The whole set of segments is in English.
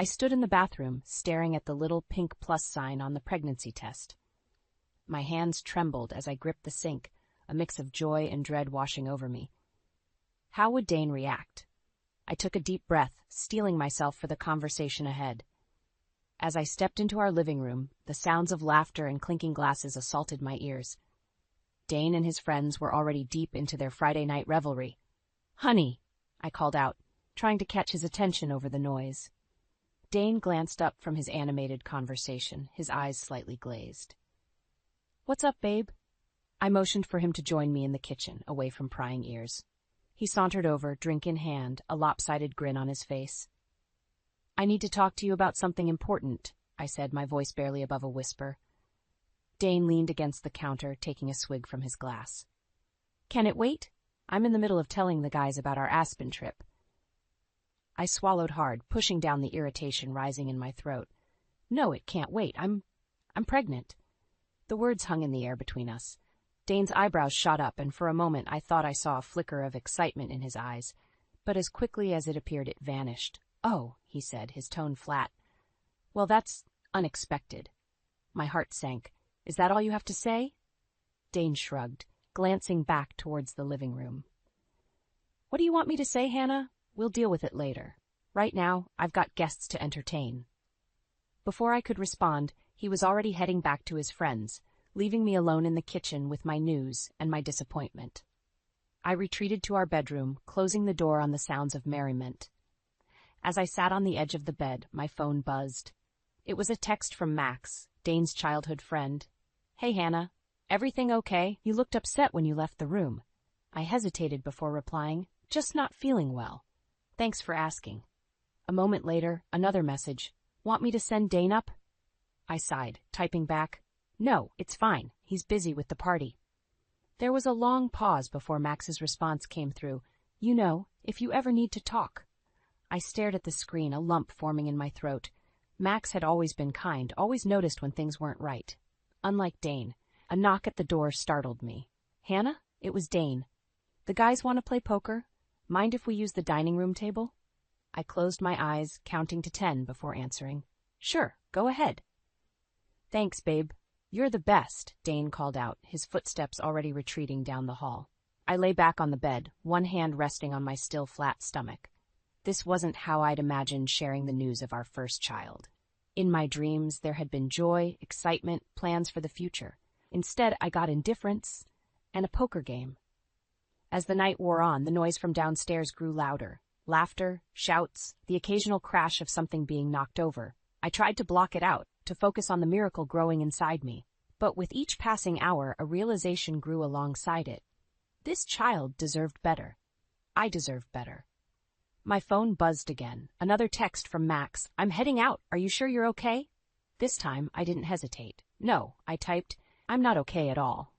I stood in the bathroom, staring at the little pink plus sign on the pregnancy test. My hands trembled as I gripped the sink, a mix of joy and dread washing over me. How would Dane react? I took a deep breath, steeling myself for the conversation ahead. As I stepped into our living room, the sounds of laughter and clinking glasses assaulted my ears. Dane and his friends were already deep into their Friday night revelry. "Honey," I called out, trying to catch his attention over the noise. Dane glanced up from his animated conversation, his eyes slightly glazed. "What's up, babe?" I motioned for him to join me in the kitchen, away from prying ears. He sauntered over, drink in hand, a lopsided grin on his face. "I need to talk to you about something important," I said, my voice barely above a whisper. Dane leaned against the counter, taking a swig from his glass. "Can it wait? I'm in the middle of telling the guys about our Aspen trip." I swallowed hard, pushing down the irritation rising in my throat. "No, it can't wait. I'm pregnant." The words hung in the air between us. Dane's eyebrows shot up, and for a moment I thought I saw a flicker of excitement in his eyes, but as quickly as it appeared it vanished. "Oh," he said, his tone flat. "Well, that's unexpected." My heart sank. "Is that all you have to say?" Dane shrugged, glancing back towards the living room. "What do you want me to say, Hannah? We'll deal with it later. Right now, I've got guests to entertain." Before I could respond, he was already heading back to his friends, leaving me alone in the kitchen with my news and my disappointment. I retreated to our bedroom, closing the door on the sounds of merriment. As I sat on the edge of the bed, my phone buzzed. It was a text from Max, Dane's childhood friend. "Hey, Hannah. Everything okay? You looked upset when you left the room." I hesitated before replying, "Just not feeling well. Thanks for asking." A moment later, another message. "Want me to send Dane up?" I sighed, typing back, "No, it's fine. He's busy with the party." There was a long pause before Max's response came through. "You know, if you ever need to talk." I stared at the screen, a lump forming in my throat. Max had always been kind, always noticed when things weren't right. Unlike Dane, a knock at the door startled me. "Hannah?" It was Dane. "The guys want to play poker? Mind if we use the dining room table?" I closed my eyes, counting to 10 before answering. "Sure, go ahead." "Thanks, babe. You're the best," Dane called out, his footsteps already retreating down the hall. I lay back on the bed, one hand resting on my still flat stomach. This wasn't how I'd imagined sharing the news of our first child. In my dreams, there had been joy, excitement, plans for the future. Instead, I got indifference and a poker game. As the night wore on, the noise from downstairs grew louder. Laughter, shouts, the occasional crash of something being knocked over. I tried to block it out, to focus on the miracle growing inside me. But with each passing hour, a realization grew alongside it. This child deserved better. I deserved better. My phone buzzed again. Another text from Max. "I'm heading out. Are you sure you're okay?" This time, I didn't hesitate. "No," I typed. "I'm not okay at all."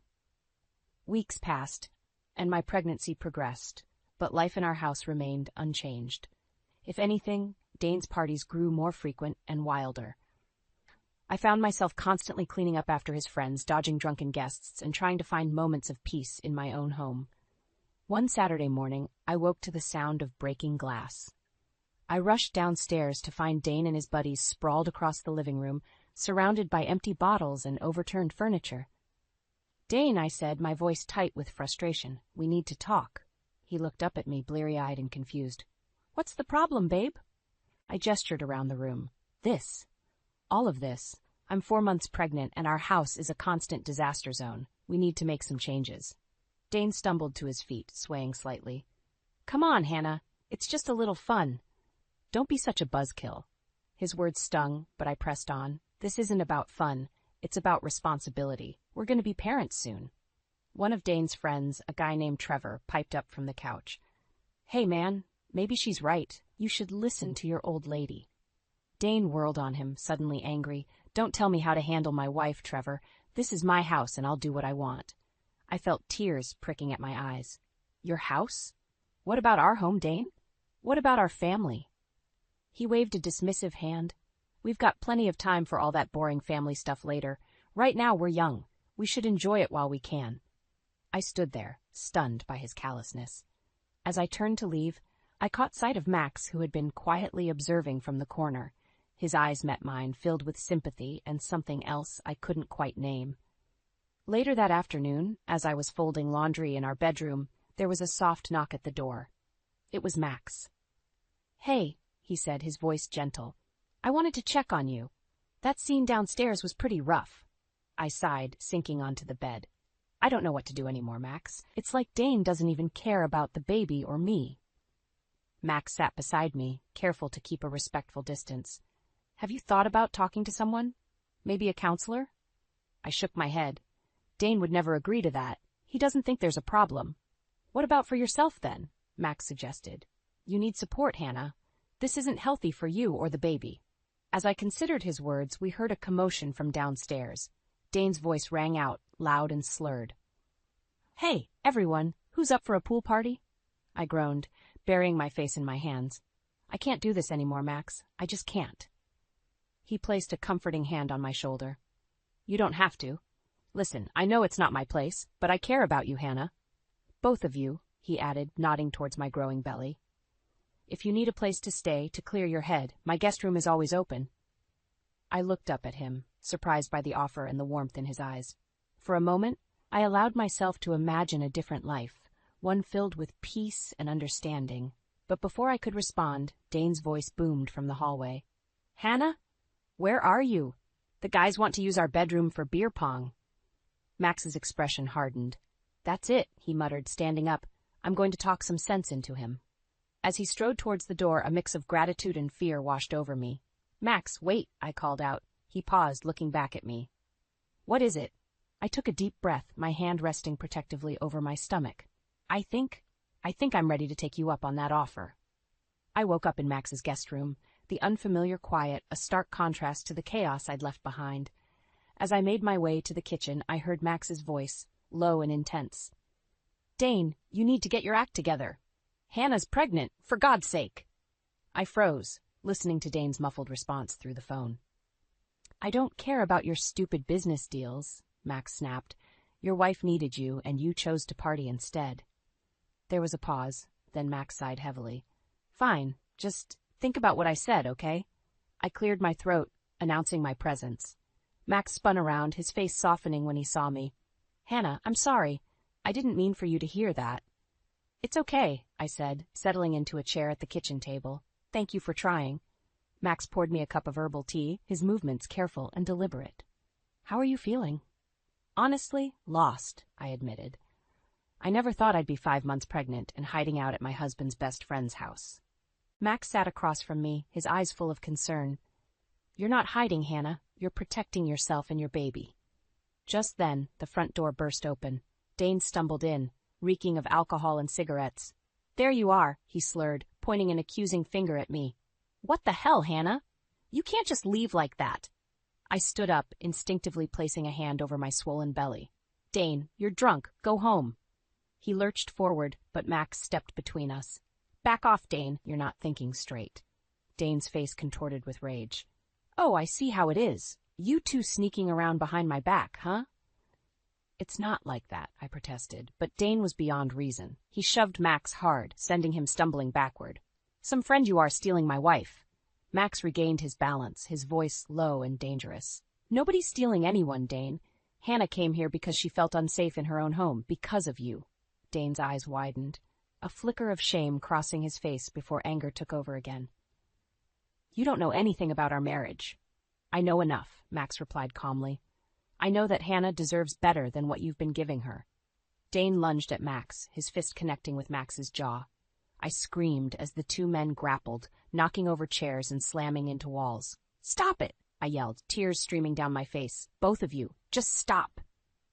Weeks passed, and my pregnancy progressed, but life in our house remained unchanged. If anything, Dane's parties grew more frequent and wilder. I found myself constantly cleaning up after his friends, dodging drunken guests, and trying to find moments of peace in my own home. One Saturday morning, I woke to the sound of breaking glass. I rushed downstairs to find Dane and his buddies sprawled across the living room, surrounded by empty bottles and overturned furniture. "Dane," I said, my voice tight with frustration, "we need to talk." He looked up at me, bleary-eyed and confused. "What's the problem, babe?" I gestured around the room. "This. All of this. I'm 4 months pregnant, and our house is a constant disaster zone. We need to make some changes." Dane stumbled to his feet, swaying slightly. "Come on, Hannah. It's just a little fun. Don't be such a buzzkill." His words stung, but I pressed on. "This isn't about fun. It's about responsibility. We're going to be parents soon." One of Dane's friends, a guy named Trevor, piped up from the couch. "Hey, man, maybe she's right. You should listen to your old lady." Dane whirled on him, suddenly angry. "Don't tell me how to handle my wife, Trevor. This is my house, and I'll do what I want." I felt tears pricking at my eyes. "Your house? What about our home, Dane? What about our family?" He waved a dismissive hand. "We've got plenty of time for all that boring family stuff later. Right now, we're young. We should enjoy it while we can." I stood there, stunned by his callousness. As I turned to leave, I caught sight of Max, who had been quietly observing from the corner. His eyes met mine, filled with sympathy and something else I couldn't quite name. Later that afternoon, as I was folding laundry in our bedroom, there was a soft knock at the door. It was Max. "Hey," he said, his voice gentle. "I wanted to check on you. That scene downstairs was pretty rough." I sighed, sinking onto the bed. "I don't know what to do anymore, Max. It's like Dane doesn't even care about the baby or me." Max sat beside me, careful to keep a respectful distance. "Have you thought about talking to someone? Maybe a counselor?" I shook my head. "Dane would never agree to that. He doesn't think there's a problem." "What about for yourself, then?" Max suggested. "You need support, Hannah. This isn't healthy for you or the baby." As I considered his words, we heard a commotion from downstairs. Dane's voice rang out, loud and slurred. "Hey, everyone, who's up for a pool party?" I groaned, burying my face in my hands. "I can't do this anymore, Max. I just can't." He placed a comforting hand on my shoulder. "You don't have to. Listen, I know it's not my place, but I care about you, Hannah. Both of you," he added, nodding towards my growing belly. "If you need a place to stay, to clear your head, my guest room is always open." I looked up at him, surprised by the offer and the warmth in his eyes. For a moment, I allowed myself to imagine a different life, one filled with peace and understanding. But before I could respond, Dane's voice boomed from the hallway. "Hannah? Where are you? The guys want to use our bedroom for beer pong." Max's expression hardened. "That's it," he muttered, standing up. "I'm going to talk some sense into him." As he strode towards the door, a mix of gratitude and fear washed over me. "Max, wait," I called out. He paused, looking back at me. "What is it?" I took a deep breath, my hand resting protectively over my stomach. I think I'm ready to take you up on that offer." I woke up in Max's guest room, the unfamiliar quiet a stark contrast to the chaos I'd left behind. As I made my way to the kitchen, I heard Max's voice, low and intense. "Dane, you need to get your act together. Hannah's pregnant, for God's sake." I froze, listening to Dane's muffled response through the phone. "I don't care about your stupid business deals," Max snapped. "Your wife needed you, and you chose to party instead." There was a pause, then Max sighed heavily. "Fine, just think about what I said, okay?" I cleared my throat, announcing my presence. Max spun around, his face softening when he saw me. "Hannah, I'm sorry. I didn't mean for you to hear that." "It's okay," I said, settling into a chair at the kitchen table. "Thank you for trying." Max poured me a cup of herbal tea, his movements careful and deliberate. "How are you feeling?" "Honestly, lost," I admitted. I never thought I'd be 5 months pregnant and hiding out at my husband's best friend's house. Max sat across from me, his eyes full of concern. "You're not hiding, Hannah. You're protecting yourself and your baby." Just then, the front door burst open. Dane stumbled in, reeking of alcohol and cigarettes. "There you are," he slurred, pointing an accusing finger at me. "What the hell, Hannah? You can't just leave like that." I stood up, instinctively placing a hand over my swollen belly. "Dane, you're drunk. Go home." He lurched forward, but Max stepped between us. "Back off, Dane. You're not thinking straight." Dane's face contorted with rage. "Oh, I see how it is. You two sneaking around behind my back, huh?" "It's not like that," I protested, but Dane was beyond reason. He shoved Max hard, sending him stumbling backward. "Some friend you are stealing my wife." Max regained his balance, his voice low and dangerous. "Nobody's stealing anyone, Dane. Hannah came here because she felt unsafe in her own home, because of you." Dane's eyes widened, a flicker of shame crossing his face before anger took over again. "You don't know anything about our marriage." "I know enough," Max replied calmly. "I know that Hannah deserves better than what you've been giving her." Dane lunged at Max, his fist connecting with Max's jaw. I screamed as the two men grappled, knocking over chairs and slamming into walls. "Stop it!" I yelled, tears streaming down my face. "Both of you, just stop!"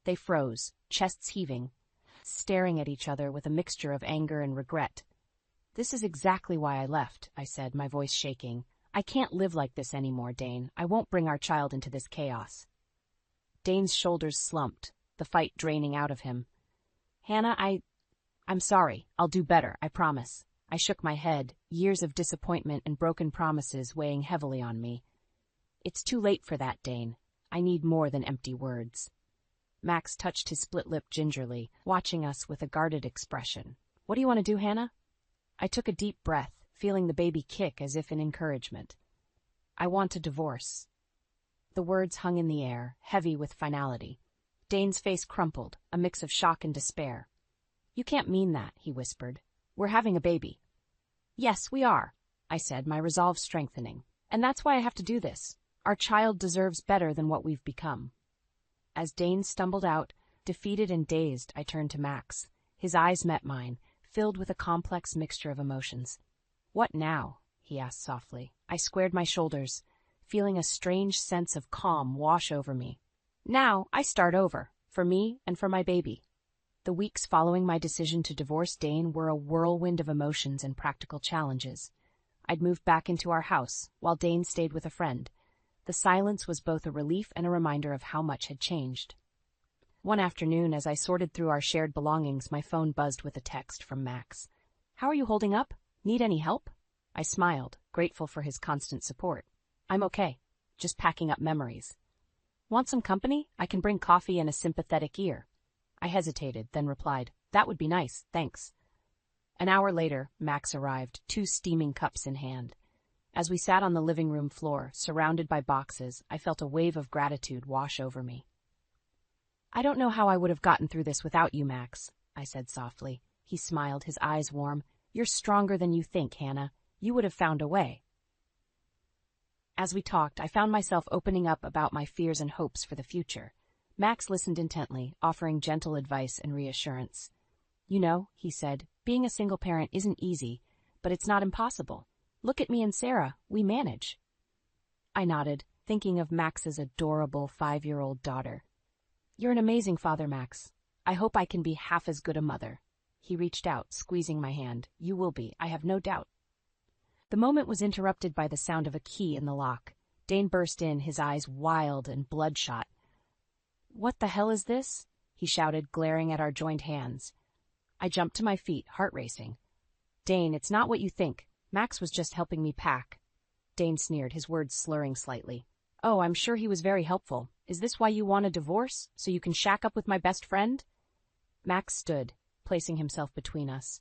They froze, chests heaving, staring at each other with a mixture of anger and regret. "This is exactly why I left," I said, my voice shaking. "I can't live like this anymore, Dane. I won't bring our child into this chaos." Dane's shoulders slumped, the fight draining out of him. "Hannah, I'm sorry. I'll do better, I promise." I shook my head, years of disappointment and broken promises weighing heavily on me. "It's too late for that, Dane. I need more than empty words." Max touched his split lip gingerly, watching us with a guarded expression. "What do you want to do, Hannah?" I took a deep breath, feeling the baby kick as if in encouragement. I want a divorce. The words hung in the air, heavy with finality. Dane's face crumpled, a mix of shock and despair. You can't mean that, he whispered. We're having a baby. Yes, we are, I said, my resolve strengthening. And that's why I have to do this. Our child deserves better than what we've become. As Dane stumbled out, defeated and dazed, I turned to Max. His eyes met mine, filled with a complex mixture of emotions. What now? He asked softly. I squared my shoulders, feeling a strange sense of calm wash over me. Now I start over, for me and for my baby. The weeks following my decision to divorce Dane were a whirlwind of emotions and practical challenges. I'd moved back into our house, while Dane stayed with a friend. The silence was both a relief and a reminder of how much had changed. One afternoon, as I sorted through our shared belongings, my phone buzzed with a text from Max. How are you holding up? Need any help? I smiled, grateful for his constant support. I'm okay, just packing up memories. Want some company? I can bring coffee and a sympathetic ear. I hesitated, then replied, That would be nice, thanks. An hour later, Max arrived, 2 steaming cups in hand. As we sat on the living room floor, surrounded by boxes, I felt a wave of gratitude wash over me. I don't know how I would have gotten through this without you, Max, I said softly. He smiled, his eyes warm. You're stronger than you think, Hannah. You would have found a way. As we talked, I found myself opening up about my fears and hopes for the future. Max listened intently, offering gentle advice and reassurance. You know, he said, being a single parent isn't easy, but it's not impossible. Look at me and Sarah, we manage. I nodded, thinking of Max's adorable 5-year-old daughter. You're an amazing father, Max. I hope I can be half as good a mother. He reached out, squeezing my hand. You will be, I have no doubt. The moment was interrupted by the sound of a key in the lock. Dane burst in, his eyes wild and bloodshot. What the hell is this? He shouted, glaring at our joined hands. I jumped to my feet, heart racing. Dane, it's not what you think. Max was just helping me pack. Dane sneered, his words slurring slightly. Oh, I'm sure he was very helpful. Is this why you want a divorce? So you can shack up with my best friend? Max stood, placing himself between us.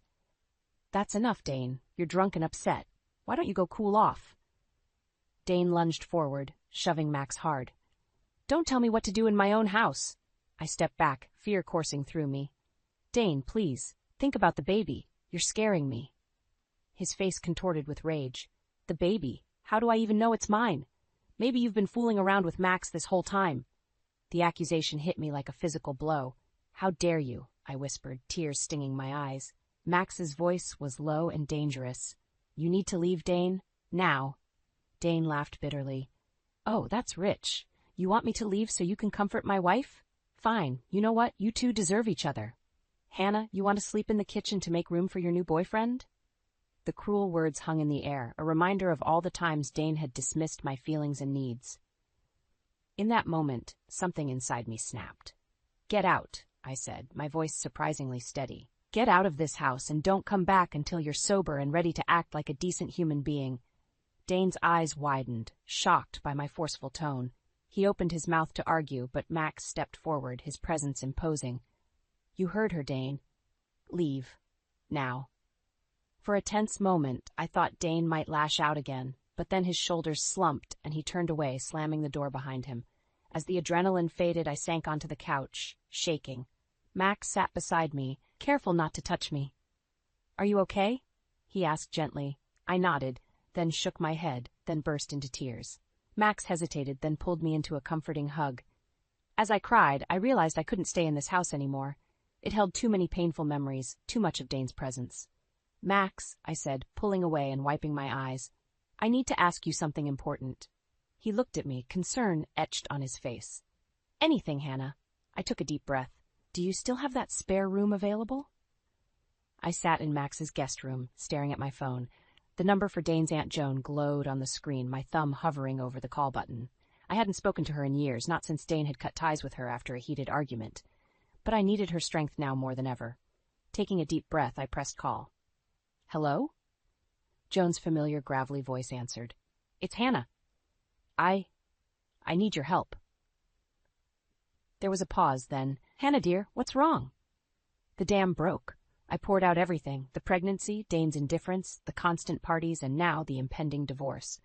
That's enough, Dane. You're drunk and upset. Why don't you go cool off? Dane lunged forward, shoving Max hard. Don't tell me what to do in my own house. I stepped back, fear coursing through me. Dane, please, think about the baby. You're scaring me. His face contorted with rage. The baby? How do I even know it's mine? Maybe you've been fooling around with Max this whole time. The accusation hit me like a physical blow. How dare you? I whispered, tears stinging my eyes. Max's voice was low and dangerous. You need to leave, Dane? Now. Dane laughed bitterly. Oh, that's rich. You want me to leave so you can comfort my wife? Fine. You know what? You two deserve each other. Hannah, you want to sleep in the kitchen to make room for your new boyfriend? The cruel words hung in the air, a reminder of all the times Dane had dismissed my feelings and needs. In that moment, something inside me snapped. Get out, I said, my voice surprisingly steady. Get out of this house and don't come back until you're sober and ready to act like a decent human being. Dane's eyes widened, shocked by my forceful tone. He opened his mouth to argue, but Max stepped forward, his presence imposing. You heard her, Dane. Leave. Now. For a tense moment, I thought Dane might lash out again, but then his shoulders slumped and he turned away, slamming the door behind him. As the adrenaline faded, I sank onto the couch, shaking. Max sat beside me, careful not to touch me. Are you okay? He asked gently. I nodded, then shook my head, then burst into tears. Max hesitated, then pulled me into a comforting hug. As I cried, I realized I couldn't stay in this house anymore. It held too many painful memories, too much of Dane's presence. Max, I said, pulling away and wiping my eyes, I need to ask you something important. He looked at me, concern etched on his face. Anything, Hannah. I took a deep breath. Do you still have that spare room available? I sat in Max's guest room, staring at my phone. The number for Dane's Aunt Joan glowed on the screen, my thumb hovering over the call button. I hadn't spoken to her in years, not since Dane had cut ties with her after a heated argument. But I needed her strength now more than ever. Taking a deep breath, I pressed call. Hello? Joan's familiar, gravelly voice answered. It's Hannah. I need your help. There was a pause, then. Hannah, dear, what's wrong? The dam broke. I poured out everything, the pregnancy, Dane's indifference, the constant parties, and now the impending divorce.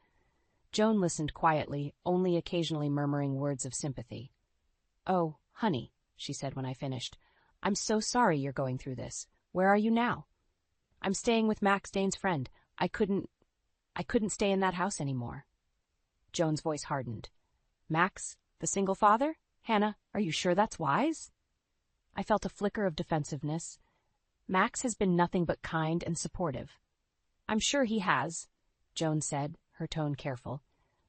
Joan listened quietly, only occasionally murmuring words of sympathy. "Oh, honey," she said when I finished. "I'm so sorry you're going through this. Where are you now?" "I'm staying with Max, Dane's friend. I couldn't stay in that house anymore." Joan's voice hardened. "Max, the single father? Hannah, are you sure that's wise?" I felt a flicker of defensiveness. Max has been nothing but kind and supportive. "I'm sure he has," Joan said, her tone careful.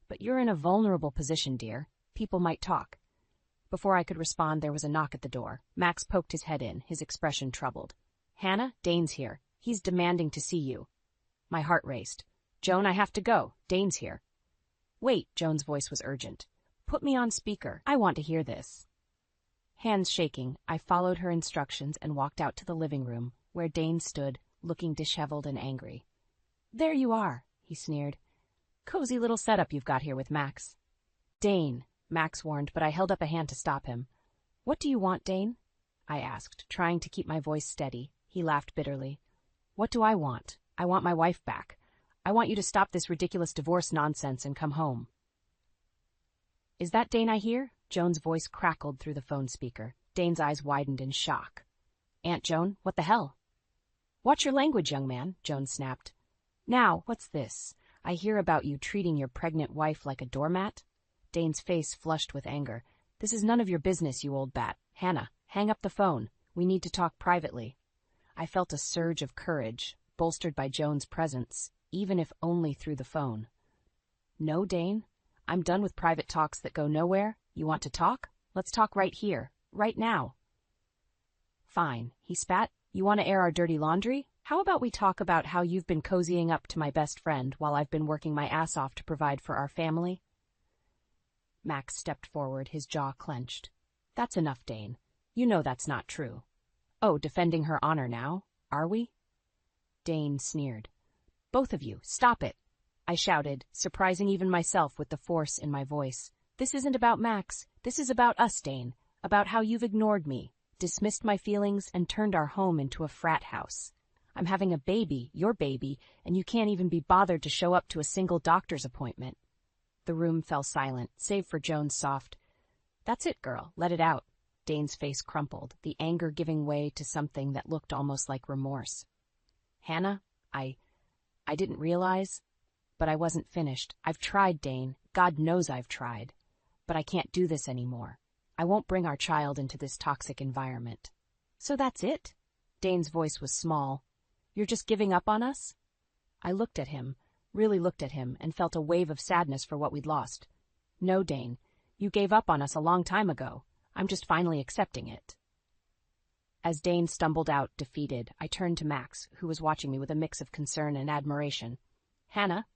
"But you're in a vulnerable position, dear. People might talk." Before I could respond, there was a knock at the door. Max poked his head in, his expression troubled. "Hannah, Dane's here. He's demanding to see you." My heart raced. "Joan, I have to go. Dane's here." "Wait," Joan's voice was urgent. "Put me on speaker. I want to hear this." Hands shaking, I followed her instructions and walked out to the living room, where Dane stood, looking disheveled and angry. "There you are," he sneered. "Cozy little setup you've got here with Max." "Dane," Max warned, but I held up a hand to stop him. "What do you want, Dane?" I asked, trying to keep my voice steady. He laughed bitterly. "What do I want? I want my wife back. I want you to stop this ridiculous divorce nonsense and come home." "Is that Dane I hear?" Joan's voice crackled through the phone speaker. Dane's eyes widened in shock. "Aunt Joan, what the hell?" "Watch your language, young man," Joan snapped. "Now, what's this? I hear about you treating your pregnant wife like a doormat?" Dane's face flushed with anger. "This is none of your business, you old bat. Hannah, hang up the phone. We need to talk privately." I felt a surge of courage, bolstered by Joan's presence, even if only through the phone. "No, Dane. I'm done with private talks that go nowhere. You want to talk? Let's talk right here, right now." "Fine," he spat. "You want to air our dirty laundry? How about we talk about how you've been cozying up to my best friend while I've been working my ass off to provide for our family?" Max stepped forward, his jaw clenched. "That's enough, Dane. You know that's not true." "Oh, defending her honor now, are we?" Dane sneered. "Both of you, stop it!" I shouted, surprising even myself with the force in my voice. "This isn't about Max. This is about us, Dane. About how you've ignored me, dismissed my feelings, and turned our home into a frat house. I'm having a baby, your baby, and you can't even be bothered to show up to a single doctor's appointment." The room fell silent, save for Joan's soft, "That's it, girl, let it out." Dane's face crumpled, the anger giving way to something that looked almost like remorse. "Hannah, I didn't realize, but I wasn't finished. I've tried, Dane. God knows I've tried. But I can't do this anymore. I won't bring our child into this toxic environment." "So that's it?" Dane's voice was small. "You're just giving up on us?" I looked at him, really looked at him, and felt a wave of sadness for what we'd lost. "No, Dane. You gave up on us a long time ago. I'm just finally accepting it." As Dane stumbled out, defeated, I turned to Max, who was watching me with a mix of concern and admiration. "Hannah,"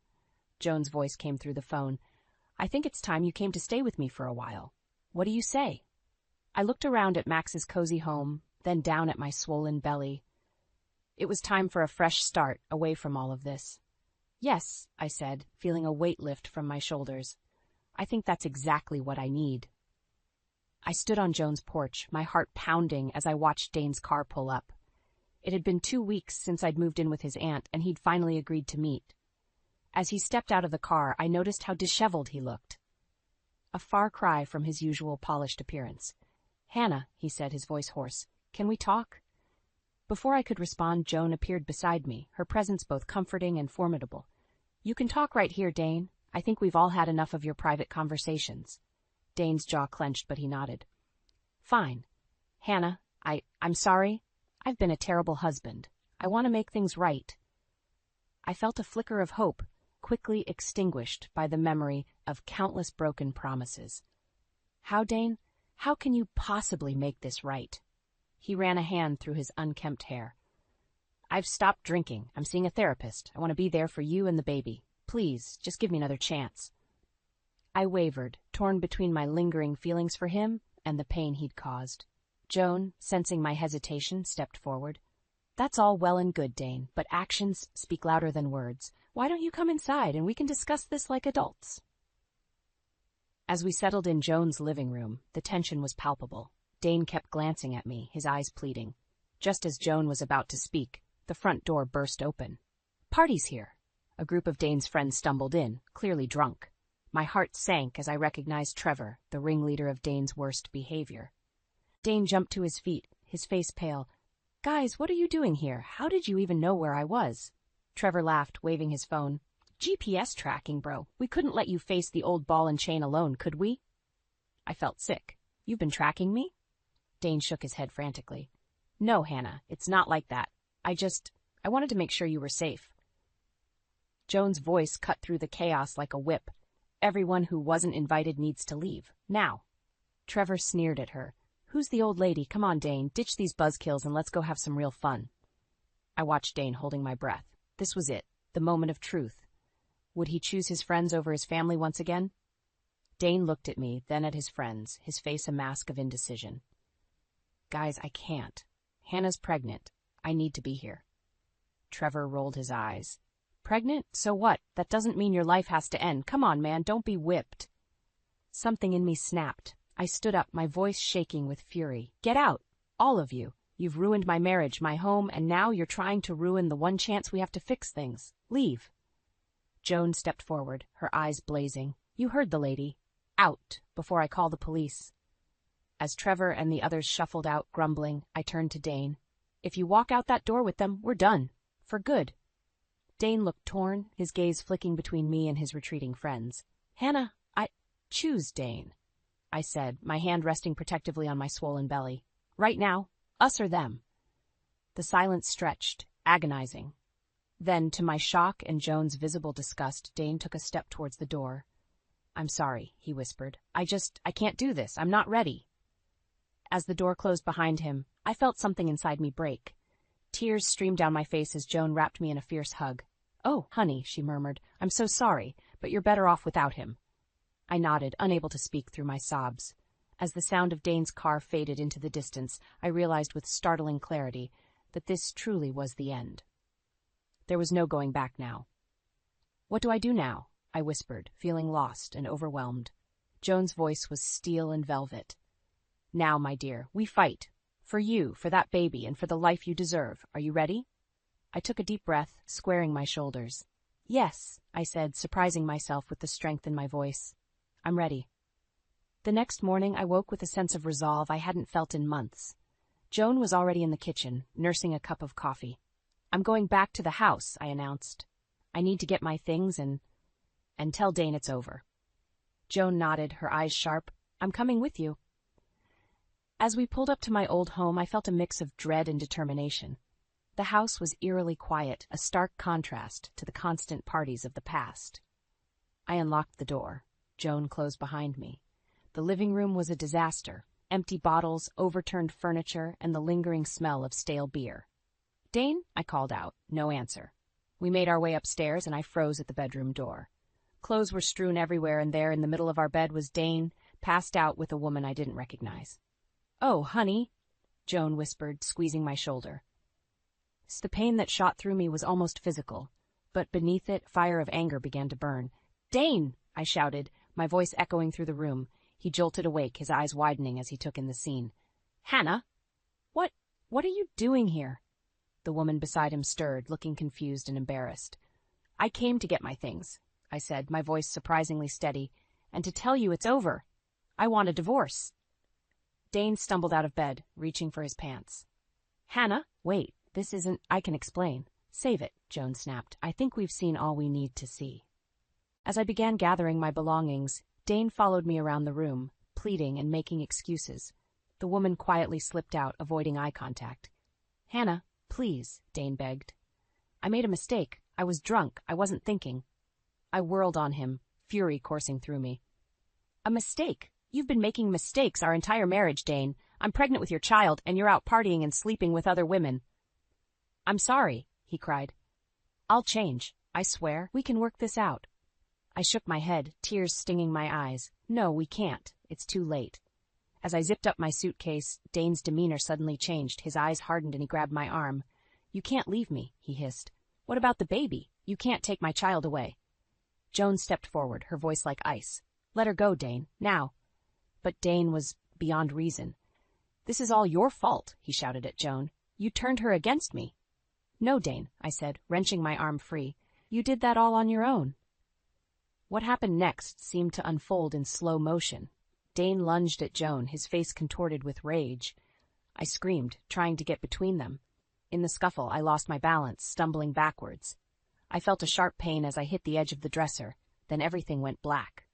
Joan's voice came through the phone, "I think it's time you came to stay with me for a while. What do you say?" I looked around at Max's cozy home, then down at my swollen belly. It was time for a fresh start, away from all of this. "Yes," I said, feeling a weight lift from my shoulders. "I think that's exactly what I need." I stood on Joan's porch, my heart pounding as I watched Dane's car pull up. It had been 2 weeks since I'd moved in with his aunt, and he'd finally agreed to meet. As he stepped out of the car, I noticed how disheveled he looked. A far cry from his usual polished appearance. "Hannah," he said, his voice hoarse, "can we talk?" Before I could respond, Joan appeared beside me, her presence both comforting and formidable. "You can talk right here, Dane. I think we've all had enough of your private conversations." Dane's jaw clenched, but he nodded. "Fine. Hannah, I'm sorry. I've been a terrible husband. I want to make things right." I felt a flicker of hope, quickly extinguished by the memory of countless broken promises. "How, Dane? How can you possibly make this right?" He ran a hand through his unkempt hair. "I've stopped drinking. I'm seeing a therapist. I want to be there for you and the baby. Please, just give me another chance." I wavered, torn between my lingering feelings for him and the pain he'd caused. Joan, sensing my hesitation, stepped forward. "That's all well and good, Dane, but actions speak louder than words. Why don't you come inside and we can discuss this like adults?" As we settled in Joan's living room, the tension was palpable. Dane kept glancing at me, his eyes pleading. Just as Joan was about to speak, the front door burst open. "Party's here." A group of Dane's friends stumbled in, clearly drunk. My heart sank as I recognized Trevor, the ringleader of Dane's worst behavior. Dane jumped to his feet, his face pale. "Guys, what are you doing here? How did you even know where I was?" Trevor laughed, waving his phone. "GPS tracking, bro. We couldn't let you face the old ball and chain alone, could we?" I felt sick. "You've been tracking me?" Dane shook his head frantically. "No, Hannah, it's not like that. I wanted to make sure you were safe." Joan's voice cut through the chaos like a whip. "Everyone who wasn't invited needs to leave. Now." Trevor sneered at her. "Who's the old lady? Come on, Dane, ditch these buzzkills and let's go have some real fun." I watched Dane, holding my breath. This was it, the moment of truth. Would he choose his friends over his family once again? Dane looked at me, then at his friends, his face a mask of indecision. "Guys, I can't. Hannah's pregnant. I need to be here." Trevor rolled his eyes. "Pregnant? So what? That doesn't mean your life has to end. Come on, man, don't be whipped." Something in me snapped. I stood up, my voice shaking with fury. "Get out! All of you! You've ruined my marriage, my home, and now you're trying to ruin the one chance we have to fix things. Leave." Joan stepped forward, her eyes blazing. "You heard the lady. Out, before I call the police." As Trevor and the others shuffled out, grumbling, I turned to Dane. "If you walk out that door with them, we're done. For good." Dane looked torn, his gaze flicking between me and his retreating friends. "Hannah, choose Dane," I said, my hand resting protectively on my swollen belly. "Right now, us or them." The silence stretched, agonizing. Then, to my shock and Joan's visible disgust, Dane took a step towards the door. "I'm sorry," he whispered. I can't do this. I'm not ready." As the door closed behind him, I felt something inside me break. Tears streamed down my face as Joan wrapped me in a fierce hug. "Oh, honey," she murmured, "I'm so sorry, but you're better off without him." I nodded, unable to speak through my sobs. As the sound of Dane's car faded into the distance, I realized with startling clarity that this truly was the end. There was no going back now. "What do I do now?" I whispered, feeling lost and overwhelmed. Joan's voice was steel and velvet. "Now, my dear, we fight. For you, for that baby, and for the life you deserve. Are you ready?" I took a deep breath, squaring my shoulders. "Yes," I said, surprising myself with the strength in my voice. "I'm ready." The next morning, I woke with a sense of resolve I hadn't felt in months. Joan was already in the kitchen, nursing a cup of coffee. "I'm going back to the house," I announced. "I need to get my things and tell Dane it's over." Joan nodded, her eyes sharp. "I'm coming with you." As we pulled up to my old home, I felt a mix of dread and determination. The house was eerily quiet, a stark contrast to the constant parties of the past. I unlocked the door. Joan closed behind me. The living room was a disaster. Empty bottles, overturned furniture, and the lingering smell of stale beer. "Dane?" I called out. No answer. We made our way upstairs, and I froze at the bedroom door. Clothes were strewn everywhere, and there in the middle of our bed was Dane, passed out with a woman I didn't recognize. "Oh, honey," Joan whispered, squeezing my shoulder. The pain that shot through me was almost physical, but beneath it, fire of anger began to burn. "Dane!" I shouted, my voice echoing through the room. He jolted awake, his eyes widening as he took in the scene. "Hannah? What are you doing here?" The woman beside him stirred, looking confused and embarrassed. "I came to get my things," I said, my voice surprisingly steady, "and to tell you it's over. I want a divorce." Dane stumbled out of bed, reaching for his pants. "Hannah, wait, this isn't— I can explain." "Save it," Joan snapped. "I think we've seen all we need to see." As I began gathering my belongings, Dane followed me around the room, pleading and making excuses. The woman quietly slipped out, avoiding eye contact. "Hannah, please," Dane begged. "I made a mistake. I was drunk. I wasn't thinking." I whirled on him, fury coursing through me. "A mistake? You've been making mistakes our entire marriage, Dane. I'm pregnant with your child, and you're out partying and sleeping with other women." "I'm sorry," he cried. "I'll change. I swear. We can work this out." I shook my head, tears stinging my eyes. "No, we can't. It's too late." As I zipped up my suitcase, Dane's demeanor suddenly changed. His eyes hardened and he grabbed my arm. "You can't leave me," he hissed. "What about the baby? You can't take my child away." Joan stepped forward, her voice like ice. "Let her go, Dane. Now." But Dane was beyond reason. "This is all your fault," he shouted at Joan. "You turned her against me." "No, Dane," I said, wrenching my arm free. "You did that all on your own." What happened next seemed to unfold in slow motion. Dane lunged at Joan, his face contorted with rage. I screamed, trying to get between them. In the scuffle, I lost my balance, stumbling backwards. I felt a sharp pain as I hit the edge of the dresser, then everything went black.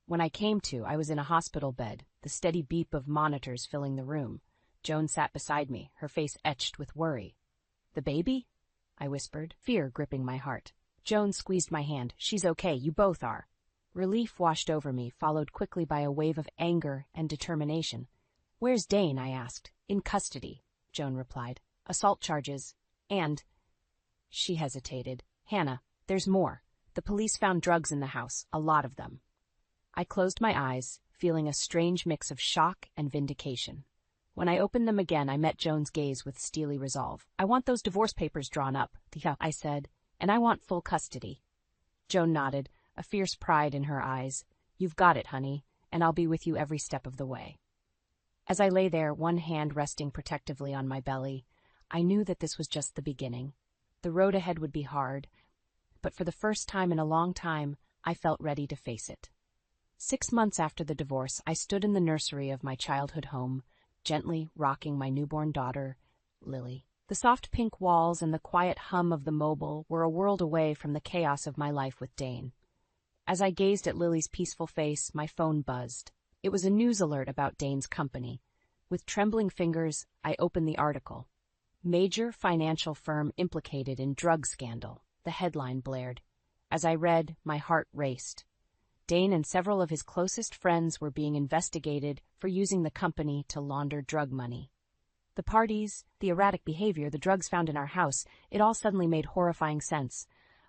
When I came to, I was in a hospital bed, the steady beep of monitors filling the room. Joan sat beside me, her face etched with worry. "The baby?" I whispered, fear gripping my heart. Joan squeezed my hand. "She's okay, you both are." Relief washed over me, followed quickly by a wave of anger and determination. "Where's Dane?" I asked. "In custody," Joan replied. "Assault charges, and—" She hesitated. "Hannah, there's more. The police found drugs in the house, a lot of them." I closed my eyes, feeling a strange mix of shock and vindication. When I opened them again, I met Joan's gaze with steely resolve. "I want those divorce papers drawn up," I said, "and I want full custody." Joan nodded, a fierce pride in her eyes. "You've got it, honey, and I'll be with you every step of the way." As I lay there, one hand resting protectively on my belly, I knew that this was just the beginning. The road ahead would be hard, but for the first time in a long time, I felt ready to face it. 6 months after the divorce, I stood in the nursery of my childhood home, gently rocking my newborn daughter, Lily. The soft pink walls and the quiet hum of the mobile were a world away from the chaos of my life with Dane. As I gazed at Lily's peaceful face, my phone buzzed. It was a news alert about Dane's company. With trembling fingers, I opened the article. "Major financial firm implicated in drug scandal," the headline blared. As I read, my heart raced. Dane and several of his closest friends were being investigated for using the company to launder drug money. The parties, the erratic behavior, the drugs found in our house, it all suddenly made horrifying sense.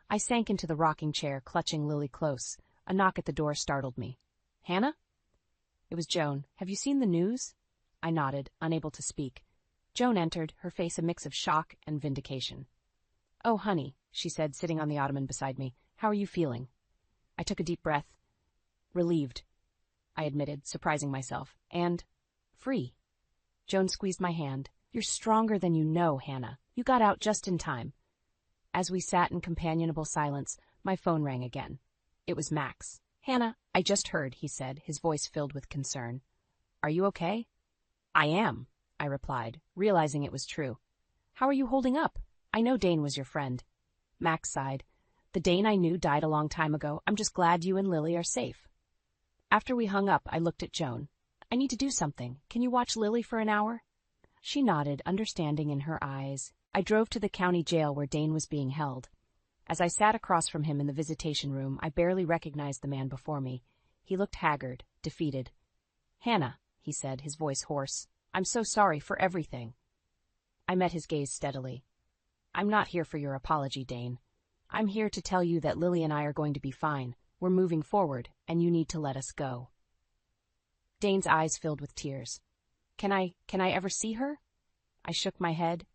I sank into the rocking chair, clutching Lily close. A knock at the door startled me. "Hannah?" It was Joan. "Have you seen the news?" I nodded, unable to speak. Joan entered, her face a mix of shock and vindication. "Oh, honey," she said, sitting on the ottoman beside me. "How are you feeling?" I took a deep breath. "Relieved," I admitted, surprising myself. "And free." Joan squeezed my hand. "You're stronger than you know, Hannah. You got out just in time." As we sat in companionable silence, my phone rang again. It was Max. "Hannah, I just heard," he said, his voice filled with concern. "Are you okay?" "I am," I replied, realizing it was true. "How are you holding up? I know Dane was your friend." Max sighed. "The Dane I knew died a long time ago. I'm just glad you and Lily are safe." After we hung up, I looked at Joan. "I need to do something. Can you watch Lily for an hour?" She nodded, understanding in her eyes. I drove to the county jail where Dane was being held. As I sat across from him in the visitation room, I barely recognized the man before me. He looked haggard, defeated. "Hannah," he said, his voice hoarse, "I'm so sorry for everything." I met his gaze steadily. "I'm not here for your apology, Dane. I'm here to tell you that Lily and I are going to be fine. We're moving forward, and you need to let us go." Dane's eyes filled with tears. Can I ever see her?" I shook my head.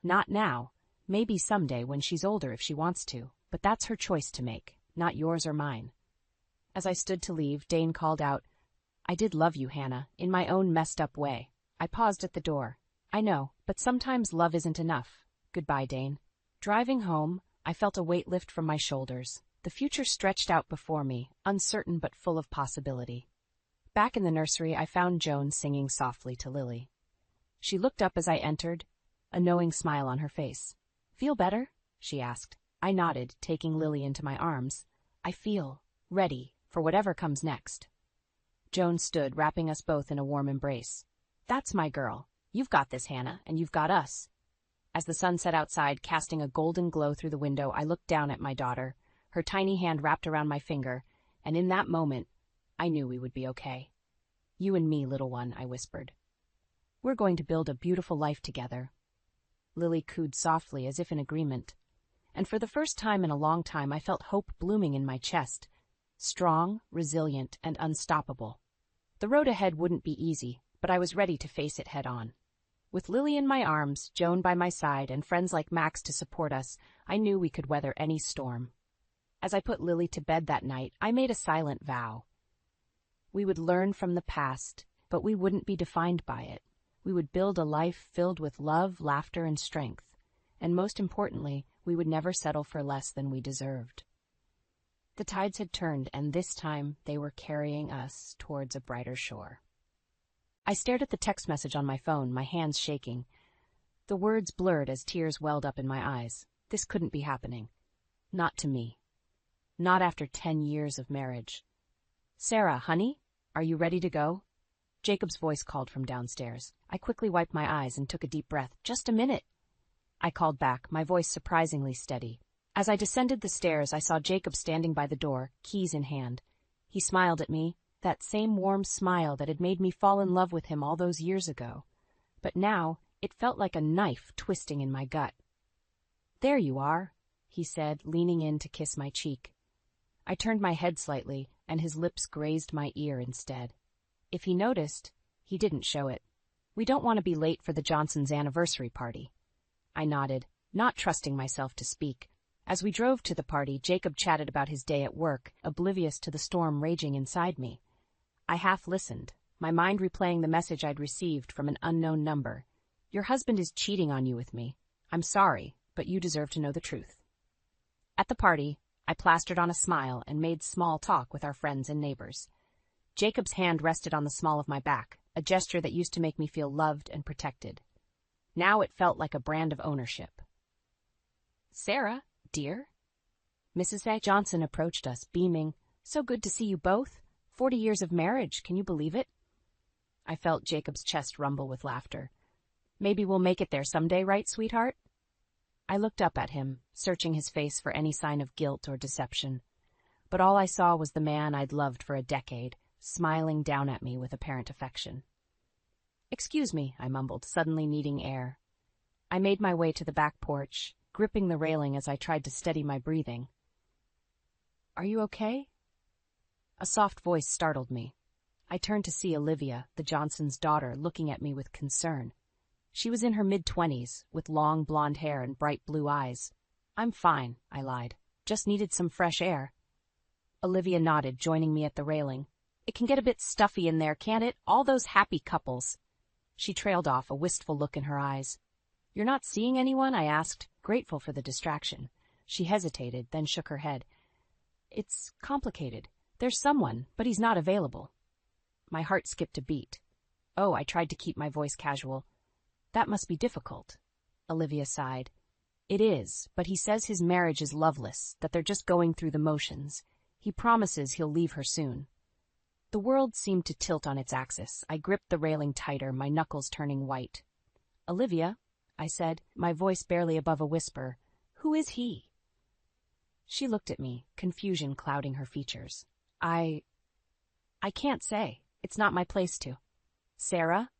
"Not now. Maybe someday when she's older if she wants to, but that's her choice to make, not yours or mine." As I stood to leave, Dane called out, "I did love you, Hannah, in my own messed-up way." I paused at the door. "I know, but sometimes love isn't enough. Goodbye, Dane." Driving home, I felt a weight lift from my shoulders. The future stretched out before me, uncertain but full of possibility. Back in the nursery, I found Joan singing softly to Lily. She looked up as I entered, a knowing smile on her face. "Feel better?" she asked. I nodded, taking Lily into my arms. "I feel ready for whatever comes next." Joan stood, wrapping us both in a warm embrace. "That's my girl. You've got this, Hannah, and you've got us." As the sun set outside, casting a golden glow through the window, I looked down at my daughter, her tiny hand wrapped around my finger, and in that moment, I knew we would be okay. "You and me, little one," I whispered. "We're going to build a beautiful life together." Lily cooed softly, as if in agreement. And for the first time in a long time, I felt hope blooming in my chest. Strong, resilient, and unstoppable. The road ahead wouldn't be easy, but I was ready to face it head on. With Lily in my arms, Joan by my side, and friends like Max to support us, I knew we could weather any storm. As I put Lily to bed that night, I made a silent vow. We would learn from the past, but we wouldn't be defined by it. We would build a life filled with love, laughter, and strength. And most importantly, we would never settle for less than we deserved. The tides had turned, and this time they were carrying us towards a brighter shore. I stared at the text message on my phone, my hands shaking. The words blurred as tears welled up in my eyes. This couldn't be happening. Not to me. Not after 10 years of marriage. "Sarah, honey, are you ready to go?" Jacob's voice called from downstairs. I quickly wiped my eyes and took a deep breath. "Just a minute." I called back, my voice surprisingly steady. As I descended the stairs, I saw Jacob standing by the door, keys in hand. He smiled at me, that same warm smile that had made me fall in love with him all those years ago. But now, it felt like a knife twisting in my gut. "There you are," he said, leaning in to kiss my cheek. I turned my head slightly, and his lips grazed my ear instead. If he noticed, he didn't show it. "We don't want to be late for the Johnsons' anniversary party." I nodded, not trusting myself to speak. As we drove to the party, Jacob chatted about his day at work, oblivious to the storm raging inside me. I half listened, my mind replaying the message I'd received from an unknown number. "Your husband is cheating on you with me. I'm sorry, but you deserve to know the truth." At the party, I plastered on a smile and made small talk with our friends and neighbors. Jacob's hand rested on the small of my back, a gesture that used to make me feel loved and protected. Now it felt like a brand of ownership. "Sarah, dear?" Mrs. A. Johnson approached us, beaming. "So good to see you both. 40 years of marriage, can you believe it?" I felt Jacob's chest rumble with laughter. "Maybe we'll make it there someday, right, sweetheart?" I looked up at him, searching his face for any sign of guilt or deception. But all I saw was the man I'd loved for a decade, smiling down at me with apparent affection. "Excuse me," I mumbled, suddenly needing air. I made my way to the back porch, gripping the railing as I tried to steady my breathing. "Are you okay?" A soft voice startled me. I turned to see Olivia, the Johnsons' daughter, looking at me with concern. She was in her mid-20s, with long blonde hair and bright blue eyes. "I'm fine," I lied. "Just needed some fresh air." Olivia nodded, joining me at the railing. "It can get a bit stuffy in there, can't it? All those happy couples." She trailed off, a wistful look in her eyes. "You're not seeing anyone?" I asked, grateful for the distraction. She hesitated, then shook her head. "It's complicated. There's someone, but he's not available." My heart skipped a beat. "Oh," I tried to keep my voice casual. "That must be difficult." Olivia sighed. "It is, but he says his marriage is loveless, that they're just going through the motions. He promises he'll leave her soon." The world seemed to tilt on its axis. I gripped the railing tighter, my knuckles turning white. "Olivia," I said, my voice barely above a whisper, "who is he?" She looked at me, confusion clouding her features. I can't say. It's not my place to." "Sarah?"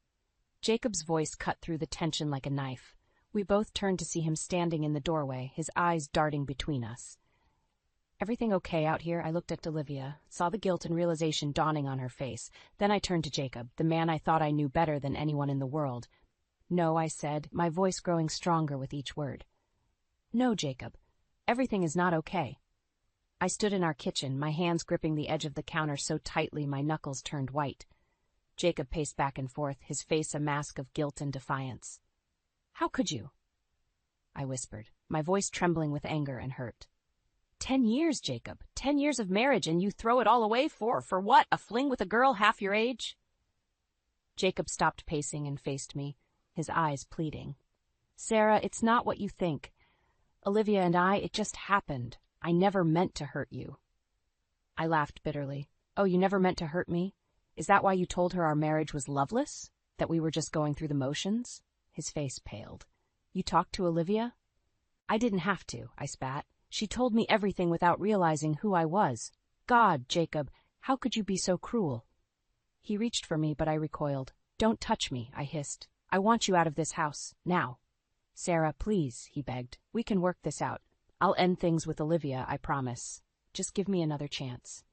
Jacob's voice cut through the tension like a knife. We both turned to see him standing in the doorway, his eyes darting between us. "Everything okay out here?" I looked at Olivia, saw the guilt and realization dawning on her face. Then I turned to Jacob, the man I thought I knew better than anyone in the world. "No," I said, my voice growing stronger with each word. "No, Jacob. Everything is not okay." I stood in our kitchen, my hands gripping the edge of the counter so tightly my knuckles turned white. Jacob paced back and forth, his face a mask of guilt and defiance. "How could you?" I whispered, my voice trembling with anger and hurt. 10 years, Jacob. 10 years of marriage, and you throw it all away for what? A fling with a girl half your age?" Jacob stopped pacing and faced me, his eyes pleading. "Sarah, it's not what you think. Olivia and it just happened. I never meant to hurt you." I laughed bitterly. "Oh, you never meant to hurt me? Is that why you told her our marriage was loveless? That we were just going through the motions?" His face paled. "You talked to Olivia?" "I didn't have to," I spat. "She told me everything without realizing who I was. God, Jacob, how could you be so cruel?" He reached for me, but I recoiled. "Don't touch me," I hissed. "I want you out of this house, now." "Sarah, please," he begged. "We can work this out. I'll end things with Olivia, I promise. Just give me another chance."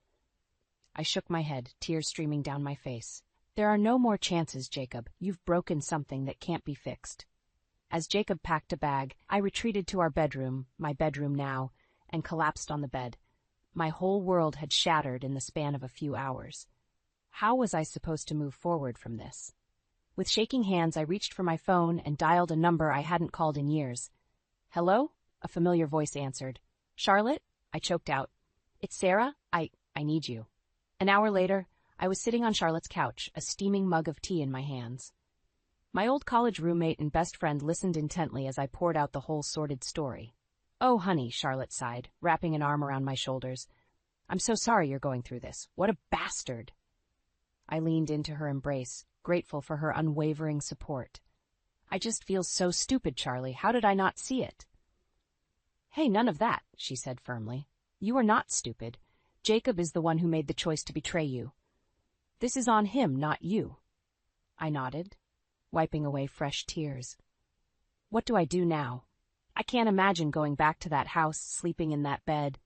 I shook my head, tears streaming down my face. "There are no more chances, Jacob. You've broken something that can't be fixed." As Jacob packed a bag, I retreated to our bedroom, my bedroom now, and collapsed on the bed. My whole world had shattered in the span of a few hours. How was I supposed to move forward from this? With shaking hands, I reached for my phone and dialed a number I hadn't called in years. "Hello?" A familiar voice answered. "Charlotte?" I choked out. It's Sarah? I need you. An hour later, I was sitting on Charlotte's couch, a steaming mug of tea in my hands. My old college roommate and best friend listened intently as I poured out the whole sordid story. Oh, honey, Charlotte sighed, wrapping an arm around my shoulders. I'm so sorry you're going through this. What a bastard. I leaned into her embrace, grateful for her unwavering support. I just feel so stupid, Charlie. How did I not see it? Hey, none of that, she said firmly. You are not stupid. Jacob is the one who made the choice to betray you. This is on him, not you. I nodded, wiping away fresh tears. What do I do now? I can't imagine going back to that house, sleeping in that bed.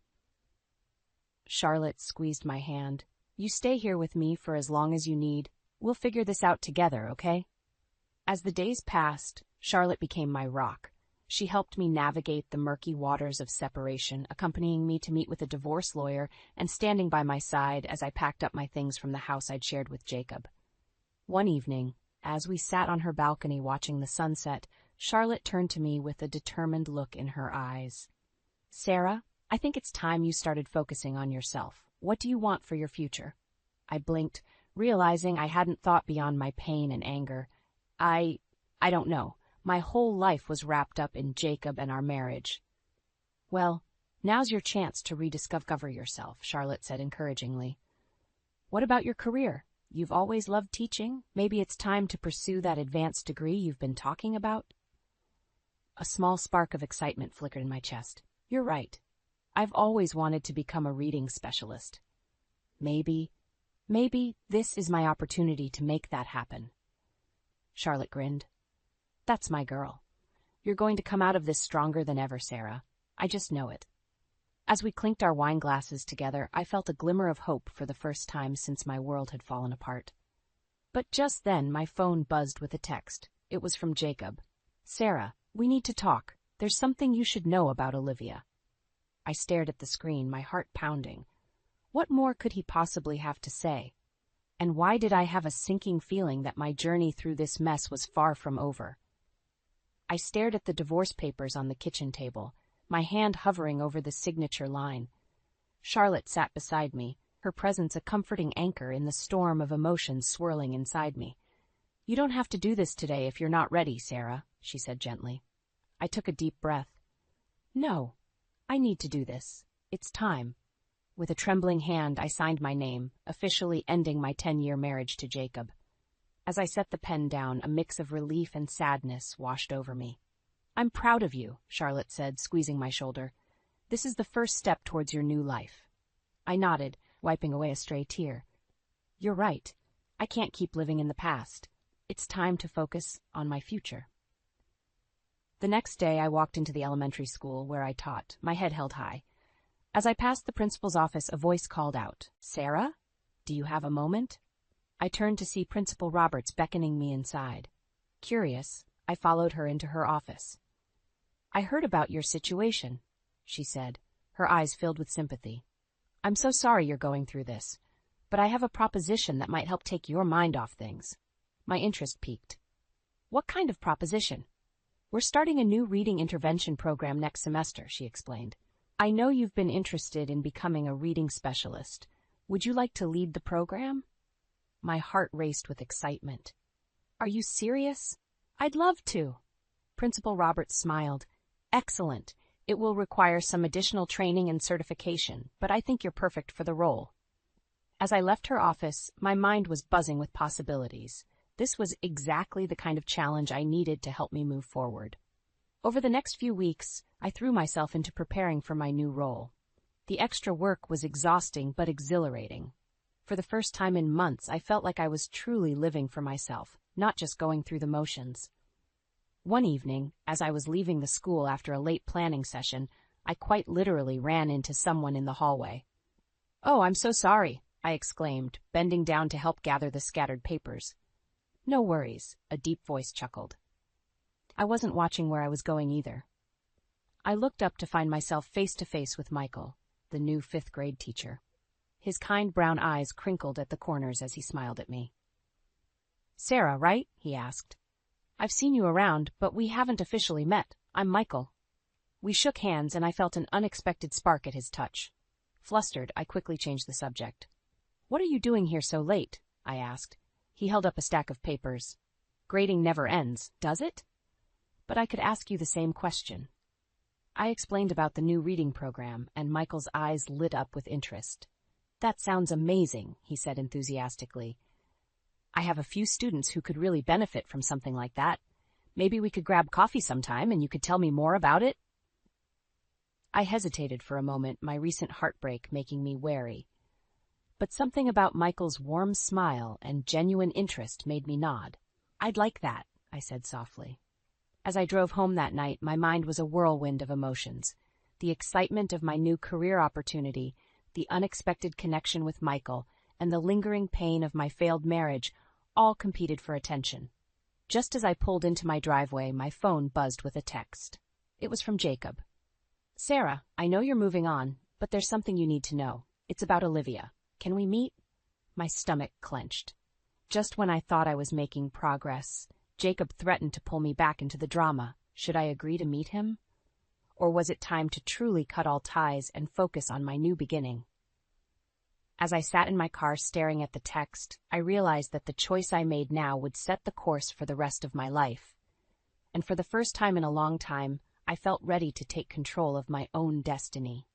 Charlotte squeezed my hand. You stay here with me for as long as you need. We'll figure this out together, okay? As the days passed, Charlotte became my rock. She helped me navigate the murky waters of separation, accompanying me to meet with a divorce lawyer and standing by my side as I packed up my things from the house I'd shared with Jacob. One evening, as we sat on her balcony watching the sunset, Charlotte turned to me with a determined look in her eyes. Sarah, I think it's time you started focusing on yourself. What do you want for your future? I blinked, realizing I hadn't thought beyond my pain and anger. I don't know. My whole life was wrapped up in Jacob and our marriage. Well, now's your chance to rediscover yourself, Charlotte said encouragingly. What about your career? You've always loved teaching. Maybe it's time to pursue that advanced degree you've been talking about? A small spark of excitement flickered in my chest. You're right. I've always wanted to become a reading specialist. Maybe this is my opportunity to make that happen. Charlotte grinned. That's my girl. You're going to come out of this stronger than ever, Sarah. I just know it. As we clinked our wine glasses together, I felt a glimmer of hope for the first time since my world had fallen apart. But just then, my phone buzzed with a text. It was from Jacob. Sarah, we need to talk. There's something you should know about Olivia. I stared at the screen, my heart pounding. What more could he possibly have to say? And why did I have a sinking feeling that my journey through this mess was far from over? I stared at the divorce papers on the kitchen table, my hand hovering over the signature line. Charlotte sat beside me, her presence a comforting anchor in the storm of emotions swirling inside me. You don't have to do this today if you're not ready, Sarah, she said gently. I took a deep breath. No, I need to do this. It's time. With a trembling hand, I signed my name, officially ending my 10-year marriage to Jacob. As I set the pen down, a mix of relief and sadness washed over me. I'm proud of you, Charlotte said, squeezing my shoulder. This is the first step towards your new life. I nodded, wiping away a stray tear. You're right. I can't keep living in the past. It's time to focus on my future. The next day, I walked into the elementary school where I taught, my head held high. As I passed the principal's office, a voice called out, Sarah, do you have a moment? I turned to see Principal Roberts beckoning me inside. Curious, I followed her into her office. I heard about your situation, she said, her eyes filled with sympathy. I'm so sorry you're going through this, but I have a proposition that might help take your mind off things. My interest piqued. What kind of proposition? We're starting a new reading intervention program next semester, she explained. I know you've been interested in becoming a reading specialist. Would you like to lead the program? My heart raced with excitement. Are you serious? I'd love to. Principal Roberts smiled. Excellent. It will require some additional training and certification, but I think you're perfect for the role. As I left her office, my mind was buzzing with possibilities. This was exactly the kind of challenge I needed to help me move forward. Over the next few weeks, I threw myself into preparing for my new role. The extra work was exhausting but exhilarating. For the first time in months, I felt like I was truly living for myself, not just going through the motions. One evening, as I was leaving the school after a late planning session, I quite literally ran into someone in the hallway. Oh, I'm so sorry, I exclaimed, bending down to help gather the scattered papers. No worries, a deep voice chuckled. I wasn't watching where I was going either. I looked up to find myself face to face with Michael, the new 5th grade teacher. His kind brown eyes crinkled at the corners as he smiled at me. Sarah, right? He asked. I've seen you around, but we haven't officially met. I'm Michael. We shook hands, and I felt an unexpected spark at his touch. Flustered, I quickly changed the subject. "What are you doing here so late?" I asked. He held up a stack of papers. "Grading never ends, does it?" "But I could ask you the same question." I explained about the new reading program, and Michael's eyes lit up with interest. "That sounds amazing," he said enthusiastically. "I have a few students who could really benefit from something like that. Maybe we could grab coffee sometime and you could tell me more about it?" I hesitated for a moment, my recent heartbreak making me wary. But something about Michael's warm smile and genuine interest made me nod. "I'd like that," I said softly. As I drove home that night, my mind was a whirlwind of emotions. The excitement of my new career opportunity, the unexpected connection with Michael, and the lingering pain of my failed marriage all competed for attention. Just as I pulled into my driveway, my phone buzzed with a text. It was from Jacob. "Sarah, I know you're moving on, but there's something you need to know. It's about Olivia. Can we meet?" My stomach clenched. Just when I thought I was making progress, Jacob threatened to pull me back into the drama. Should I agree to meet him? Or was it time to truly cut all ties and focus on my new beginning? As I sat in my car staring at the text, I realized that the choice I made now would set the course for the rest of my life. And for the first time in a long time, I felt ready to take control of my own destiny.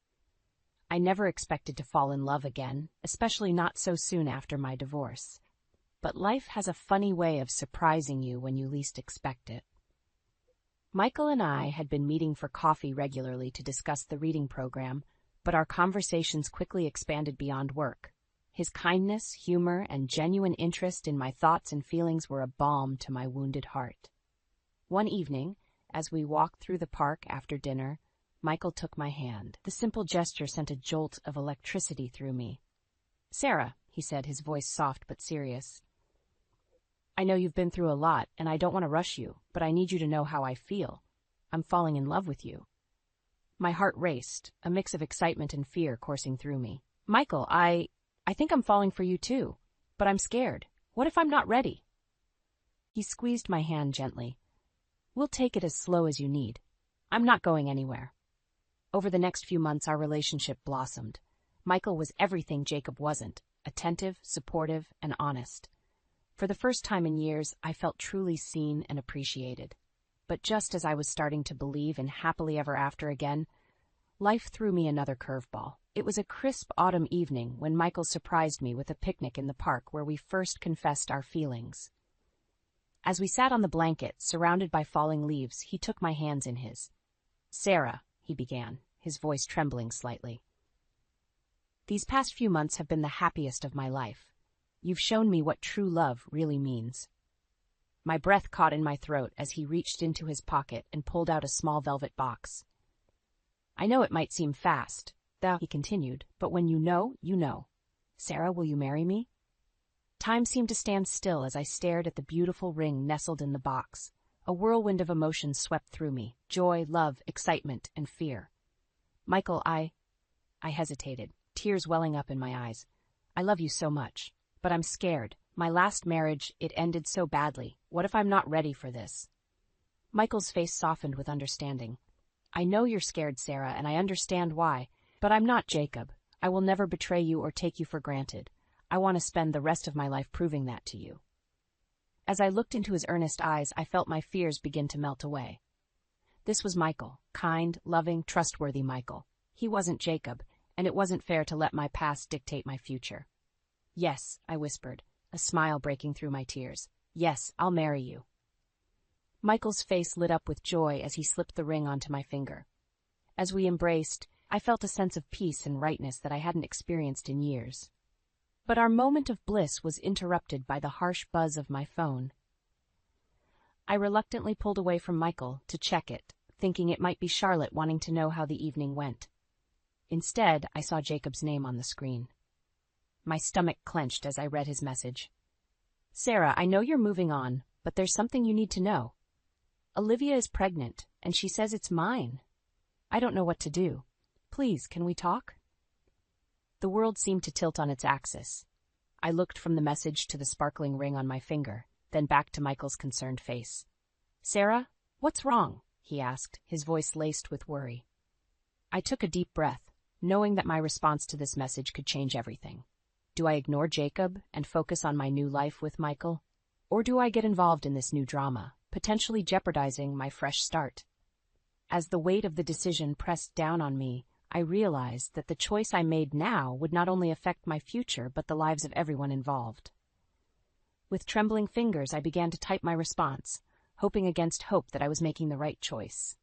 I never expected to fall in love again, especially not so soon after my divorce. But life has a funny way of surprising you when you least expect it. Michael and I had been meeting for coffee regularly to discuss the reading program, but our conversations quickly expanded beyond work. His kindness, humor, and genuine interest in my thoughts and feelings were a balm to my wounded heart. One evening, as we walked through the park after dinner, Michael took my hand. The simple gesture sent a jolt of electricity through me. "Sarah," he said, his voice soft but serious, "I know you've been through a lot, and I don't want to rush you, but I need you to know how I feel. I'm falling in love with you." My heart raced, a mix of excitement and fear coursing through me. "Michael, I think I'm falling for you too, but I'm scared. What if I'm not ready?" He squeezed my hand gently. "We'll take it as slow as you need. I'm not going anywhere." Over the next few months, our relationship blossomed. Michael was everything Jacob wasn't: attentive, supportive, and honest. For the first time in years, I felt truly seen and appreciated. But just as I was starting to believe in happily ever after again, life threw me another curveball. It was a crisp autumn evening when Michael surprised me with a picnic in the park where we first confessed our feelings. As we sat on the blanket, surrounded by falling leaves, he took my hands in his. "Sarah," he began, his voice trembling slightly, "these past few months have been the happiest of my life. You've shown me what true love really means." My breath caught in my throat as he reached into his pocket and pulled out a small velvet box. "I know it might seem fast," he continued, "but when you know, you know. Sarah, will you marry me?" Time seemed to stand still as I stared at the beautiful ring nestled in the box. A whirlwind of emotions swept through me: joy, love, excitement, and fear. "Michael, I hesitated, tears welling up in my eyes. "I love you so much, but I'm scared. My last marriage, it ended so badly. What if I'm not ready for this?" Michael's face softened with understanding. "I know you're scared, Sarah, and I understand why, but I'm not Jacob. I will never betray you or take you for granted. I want to spend the rest of my life proving that to you." As I looked into his earnest eyes, I felt my fears begin to melt away. This was Michael, kind, loving, trustworthy Michael. He wasn't Jacob, and it wasn't fair to let my past dictate my future. "Yes," I whispered, a smile breaking through my tears. "Yes, I'll marry you." Michael's face lit up with joy as he slipped the ring onto my finger. As we embraced, I felt a sense of peace and rightness that I hadn't experienced in years. But our moment of bliss was interrupted by the harsh buzz of my phone. I reluctantly pulled away from Michael to check it, thinking it might be Charlotte wanting to know how the evening went. Instead, I saw Jacob's name on the screen. My stomach clenched as I read his message. "Sarah, I know you're moving on, but there's something you need to know. Olivia is pregnant, and she says it's mine. I don't know what to do. Please, can we talk?" The world seemed to tilt on its axis. I looked from the message to the sparkling ring on my finger, then back to Michael's concerned face. "Sarah, what's wrong?" he asked, his voice laced with worry. I took a deep breath. knowing that my response to this message could change everything. Do I ignore Jacob and focus on my new life with Michael? Or do I get involved in this new drama, potentially jeopardizing my fresh start? As the weight of the decision pressed down on me, I realized that the choice I made now would not only affect my future but the lives of everyone involved. With trembling fingers, I began to type my response, hoping against hope that I was making the right choice.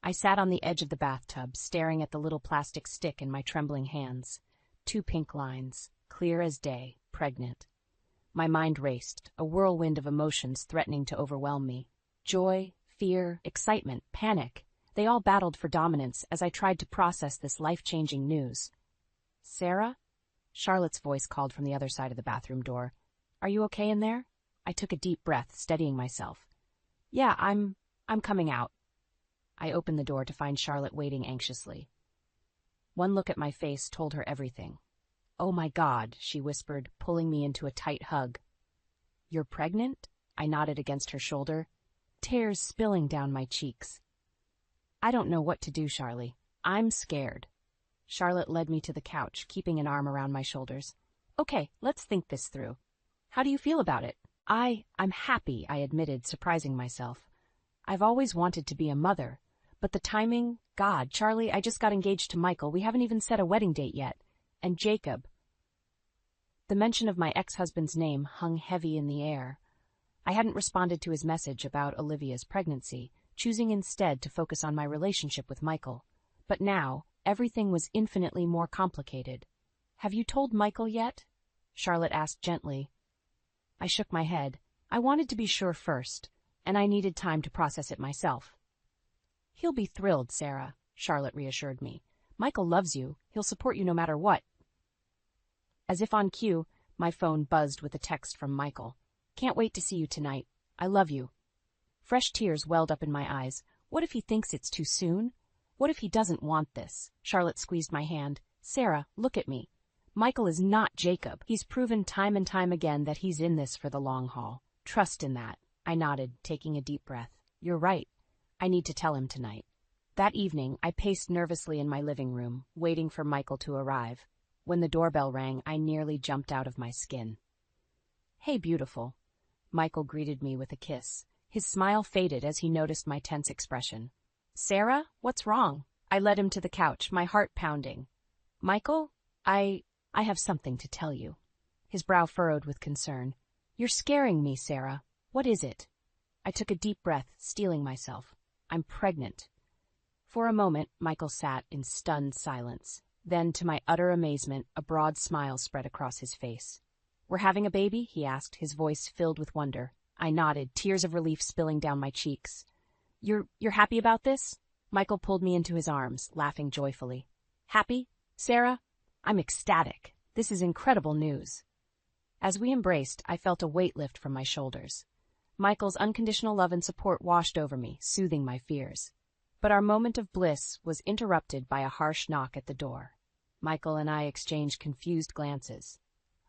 I sat on the edge of the bathtub, staring at the little plastic stick in my trembling hands. 2 pink lines, clear as day, pregnant. My mind raced, a whirlwind of emotions threatening to overwhelm me. Joy, fear, excitement, panic. They all battled for dominance as I tried to process this life-changing news. "Sarah?" Charlotte's voice called from the other side of the bathroom door. "Are you okay in there?" I took a deep breath, steadying myself. "Yeah, I'm coming out." I opened the door to find Charlotte waiting anxiously. One look at my face told her everything. "Oh my God," she whispered, pulling me into a tight hug. "You're pregnant?" I nodded against her shoulder, tears spilling down my cheeks. "I don't know what to do, Charlie. I'm scared." Charlotte led me to the couch, keeping an arm around my shoulders. "Okay, let's think this through. How do you feel about it?" I'm happy," I admitted, surprising myself. "I've always wanted to be a mother, but the timing, God, Charlie, I just got engaged to Michael. We haven't even set a wedding date yet. And Jacob." The mention of my ex-husband's name hung heavy in the air. I hadn't responded to his message about Olivia's pregnancy, choosing instead to focus on my relationship with Michael. But now, everything was infinitely more complicated. "Have you told Michael yet?" Charlotte asked gently. I shook my head. I wanted to be sure first, and I needed time to process it myself. "He'll be thrilled, Sarah," Charlotte reassured me. "Michael loves you. He'll support you no matter what." As if on cue, my phone buzzed with a text from Michael. "Can't wait to see you tonight. I love you." Fresh tears welled up in my eyes. What if he thinks it's too soon? What if he doesn't want this? Charlotte squeezed my hand. "Sarah, look at me. Michael is not Jacob. He's proven time and time again that he's in this for the long haul. Trust in that." I nodded, taking a deep breath. "You're right. I need to tell him tonight." That evening, I paced nervously in my living room, waiting for Michael to arrive. When the doorbell rang, I nearly jumped out of my skin. "Hey, beautiful." Michael greeted me with a kiss. His smile faded as he noticed my tense expression. "Sarah, what's wrong?" I led him to the couch, my heart pounding. "Michael, I have something to tell you." His brow furrowed with concern. "You're scaring me, Sarah. What is it?" I took a deep breath, steeling myself. "I'm pregnant." For a moment, Michael sat in stunned silence. Then, to my utter amazement, a broad smile spread across his face. "We're having a baby?" he asked, his voice filled with wonder. I nodded, tears of relief spilling down my cheeks. You're happy about this?" Michael pulled me into his arms, laughing joyfully. "Happy? Sarah? I'm ecstatic. This is incredible news." As we embraced, I felt a weight lift from my shoulders. Michael's unconditional love and support washed over me, soothing my fears. But our moment of bliss was interrupted by a harsh knock at the door. Michael and I exchanged confused glances.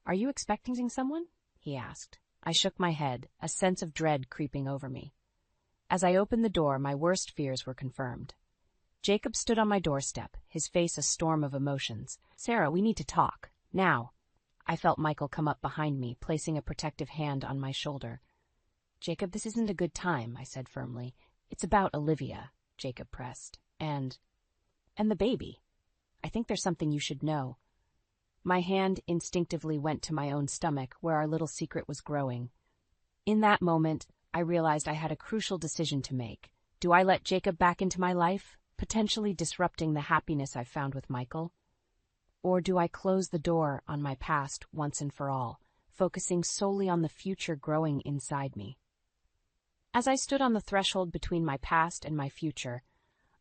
"Are you expecting someone?" he asked. I shook my head, a sense of dread creeping over me. As I opened the door, my worst fears were confirmed. Jacob stood on my doorstep, his face a storm of emotions. "Sarah, we need to talk. Now." I felt Michael come up behind me, placing a protective hand on my shoulder. "Jacob, this isn't a good time," I said firmly. "It's about Olivia," Jacob pressed. And the baby. I think there's something you should know." My hand instinctively went to my own stomach, where our little secret was growing. In that moment, I realized I had a crucial decision to make. Do I let Jacob back into my life, potentially disrupting the happiness I've found with Michael? Or do I close the door on my past once and for all, focusing solely on the future growing inside me? As I stood on the threshold between my past and my future,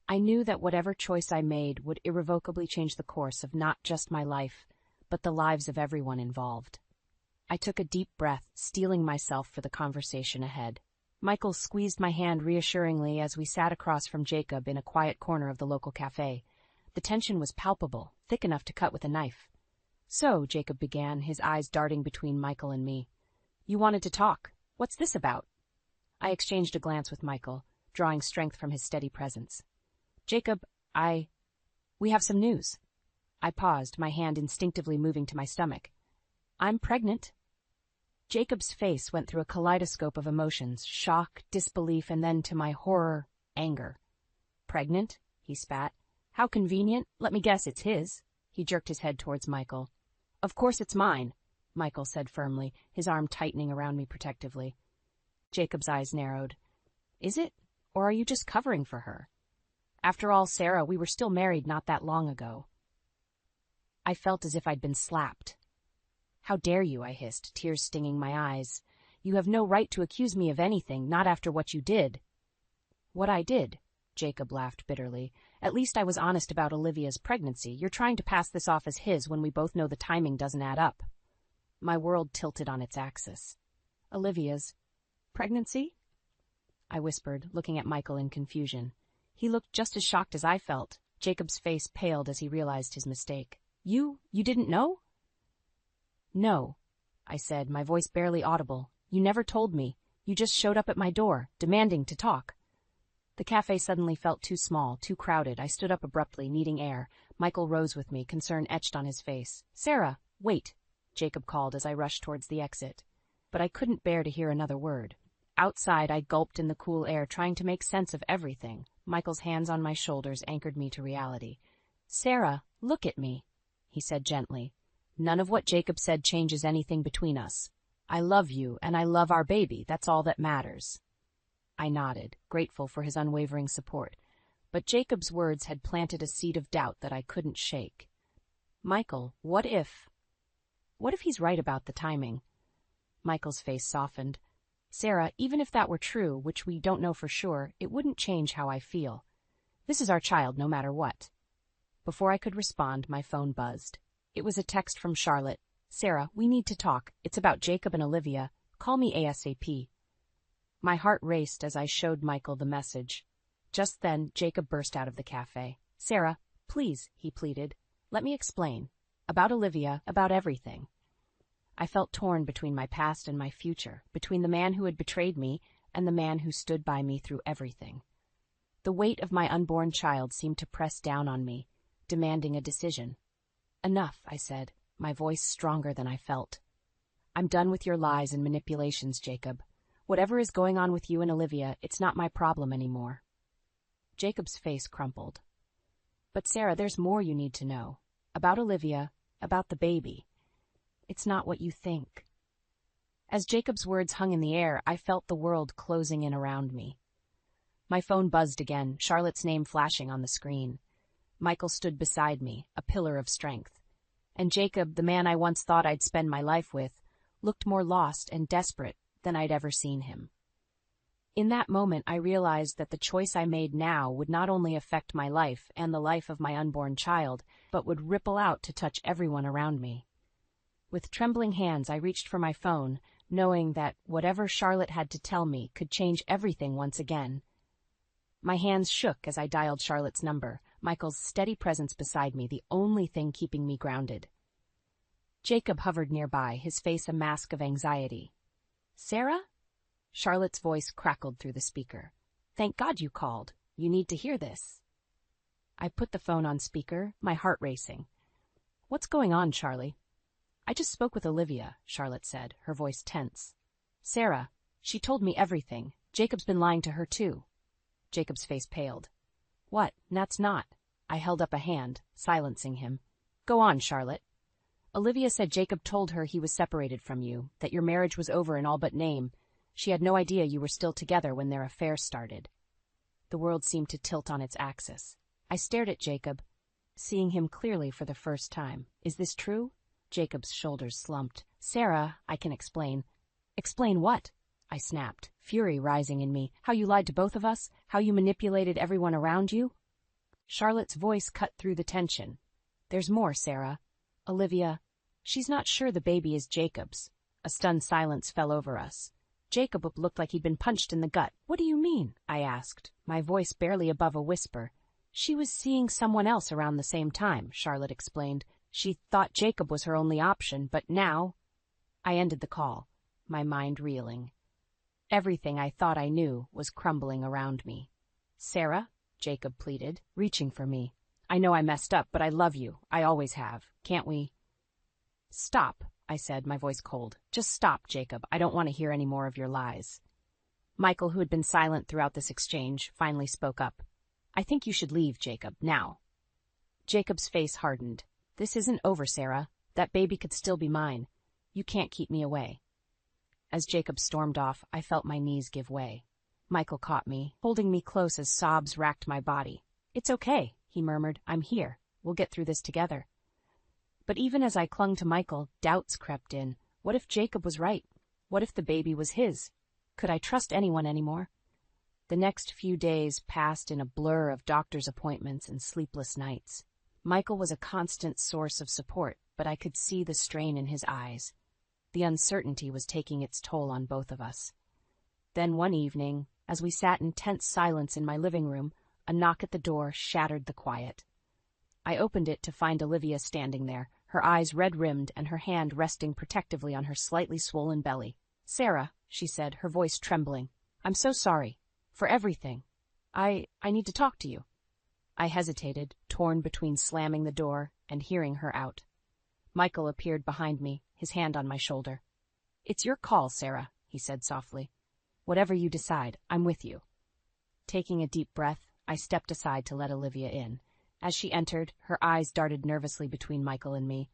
I knew that whatever choice I made would irrevocably change the course of not just my life, but the lives of everyone involved. I took a deep breath, steeling myself for the conversation ahead. Michael squeezed my hand reassuringly as we sat across from Jacob in a quiet corner of the local café. The tension was palpable, thick enough to cut with a knife. "So," Jacob began, his eyes darting between Michael and me. "You wanted to talk. What's this about?" I exchanged a glance with Michael, drawing strength from his steady presence. "Jacob, we have some news." I paused, my hand instinctively moving to my stomach. I'm pregnant. Jacob's face went through a kaleidoscope of emotions, shock, disbelief, and then, to my horror, anger. Pregnant? He spat. How convenient. Let me guess, it's his. He jerked his head towards Michael. Of course it's mine, Michael said firmly, his arm tightening around me protectively. Jacob's eyes narrowed. Is it? Or are you just covering for her? After all, Sarah, we were still married not that long ago. I felt as if I'd been slapped. How dare you, I hissed, tears stinging my eyes. You have no right to accuse me of anything, not after what you did. What I did? Jacob laughed bitterly. At least I was honest about Olivia's pregnancy. You're trying to pass this off as his when we both know the timing doesn't add up. My world tilted on its axis. Olivia's pregnancy? I whispered, looking at Michael in confusion. He looked just as shocked as I felt. Jacob's face paled as he realized his mistake. You didn't know? No, I said, my voice barely audible. You never told me. You just showed up at my door, demanding to talk. The cafe suddenly felt too small, too crowded. I stood up abruptly, needing air. Michael rose with me, concern etched on his face. Sarah, wait, Jacob called as I rushed towards the exit. But I couldn't bear to hear another word. Outside, I gulped in the cool air, trying to make sense of everything. Michael's hands on my shoulders anchored me to reality. Sarah, look at me, he said gently. None of what Jacob said changes anything between us. I love you, and I love our baby. That's all that matters. I nodded, grateful for his unwavering support. But Jacob's words had planted a seed of doubt that I couldn't shake. Michael, what if he's right about the timing? Michael's face softened. Sarah, even if that were true, which we don't know for sure, it wouldn't change how I feel. This is our child, no matter what. Before I could respond, my phone buzzed. It was a text from Charlotte. Sarah, we need to talk. It's about Jacob and Olivia. Call me ASAP. My heart raced as I showed Michael the message. Just then, Jacob burst out of the cafe. Sarah, please, he pleaded. Let me explain. About Olivia, about everything. I felt torn between my past and my future, between the man who had betrayed me and the man who stood by me through everything. The weight of my unborn child seemed to press down on me, demanding a decision. Enough, I said, my voice stronger than I felt. I'm done with your lies and manipulations, Jacob. Whatever is going on with you and Olivia, it's not my problem anymore. Jacob's face crumpled. But Sarah, there's more you need to know. About Olivia, about the baby. It's not what you think. As Jacob's words hung in the air, I felt the world closing in around me. My phone buzzed again, Charlotte's name flashing on the screen. Michael stood beside me, a pillar of strength. And Jacob, the man I once thought I'd spend my life with, looked more lost and desperate than I'd ever seen him. In that moment, I realized that the choice I made now would not only affect my life and the life of my unborn child, but would ripple out to touch everyone around me. With trembling hands, I reached for my phone, knowing that whatever Charlotte had to tell me could change everything once again. My hands shook as I dialed Charlotte's number, Michael's steady presence beside me, the only thing keeping me grounded. Jacob hovered nearby, his face a mask of anxiety. Sarah? Charlotte's voice crackled through the speaker. Thank God you called. You need to hear this. I put the phone on speaker, my heart racing. What's going on, Charlie? I just spoke with Olivia, Charlotte said, her voice tense. Sarah, she told me everything. Jacob's been lying to her too. Jacob's face paled. What? That's not. I held up a hand, silencing him. Go on, Charlotte. Olivia said Jacob told her he was separated from you, that your marriage was over in all but name. She had no idea you were still together when their affair started. The world seemed to tilt on its axis. I stared at Jacob, seeing him clearly for the first time. Is this true? Jacob's shoulders slumped. Sarah, I can explain. Explain what? I snapped, fury rising in me. How you lied to both of us? How you manipulated everyone around you? Charlotte's voice cut through the tension. There's more, Sarah. Olivia, she's not sure the baby is Jacob's. A stunned silence fell over us. Jacob looked like he'd been punched in the gut. What do you mean? I asked, my voice barely above a whisper. She was seeing someone else around the same time, Charlotte explained. She thought Jacob was her only option, but now... I ended the call, my mind reeling. Everything I thought I knew was crumbling around me. Sarah, Jacob pleaded, reaching for me. I know I messed up, but I love you. I always have. Can't we? Stop, I said, my voice cold. Just stop, Jacob. I don't want to hear any more of your lies. Michael, who had been silent throughout this exchange, finally spoke up. I think you should leave, Jacob, now. Jacob's face hardened. This isn't over, Sarah. That baby could still be mine. You can't keep me away. As Jacob stormed off, I felt my knees give way. Michael caught me, holding me close as sobs racked my body. It's okay, he murmured. I'm here. We'll get through this together. But even as I clung to Michael, doubts crept in. What if Jacob was right? What if the baby was his? Could I trust anyone anymore? The next few days passed in a blur of doctor's appointments and sleepless nights. Michael was a constant source of support, but I could see the strain in his eyes. The uncertainty was taking its toll on both of us. Then one evening, as we sat in tense silence in my living room, a knock at the door shattered the quiet. I opened it to find Olivia standing there, her eyes red-rimmed and her hand resting protectively on her slightly swollen belly. Sarah, she said, her voice trembling, I'm so sorry. For everything. I need to talk to you. I hesitated, torn between slamming the door and hearing her out. Michael appeared behind me, his hand on my shoulder. It's your call, Sarah, he said softly. Whatever you decide, I'm with you. Taking a deep breath, I stepped aside to let Olivia in. As she entered, her eyes darted nervously between Michael and me.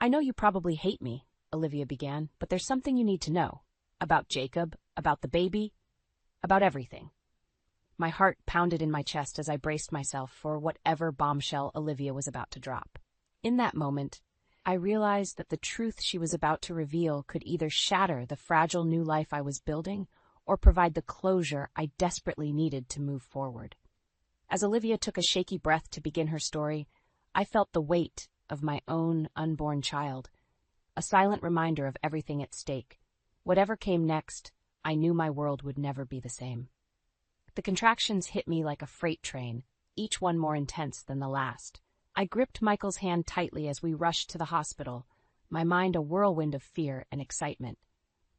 I know you probably hate me, Olivia began, but there's something you need to know. About Jacob, about the baby, about everything. My heart pounded in my chest as I braced myself for whatever bombshell Olivia was about to drop. In that moment, I realized that the truth she was about to reveal could either shatter the fragile new life I was building or provide the closure I desperately needed to move forward. As Olivia took a shaky breath to begin her story, I felt the weight of my own unborn child, a silent reminder of everything at stake. Whatever came next, I knew my world would never be the same. The contractions hit me like a freight train, each one more intense than the last. I gripped Michael's hand tightly as we rushed to the hospital, my mind a whirlwind of fear and excitement.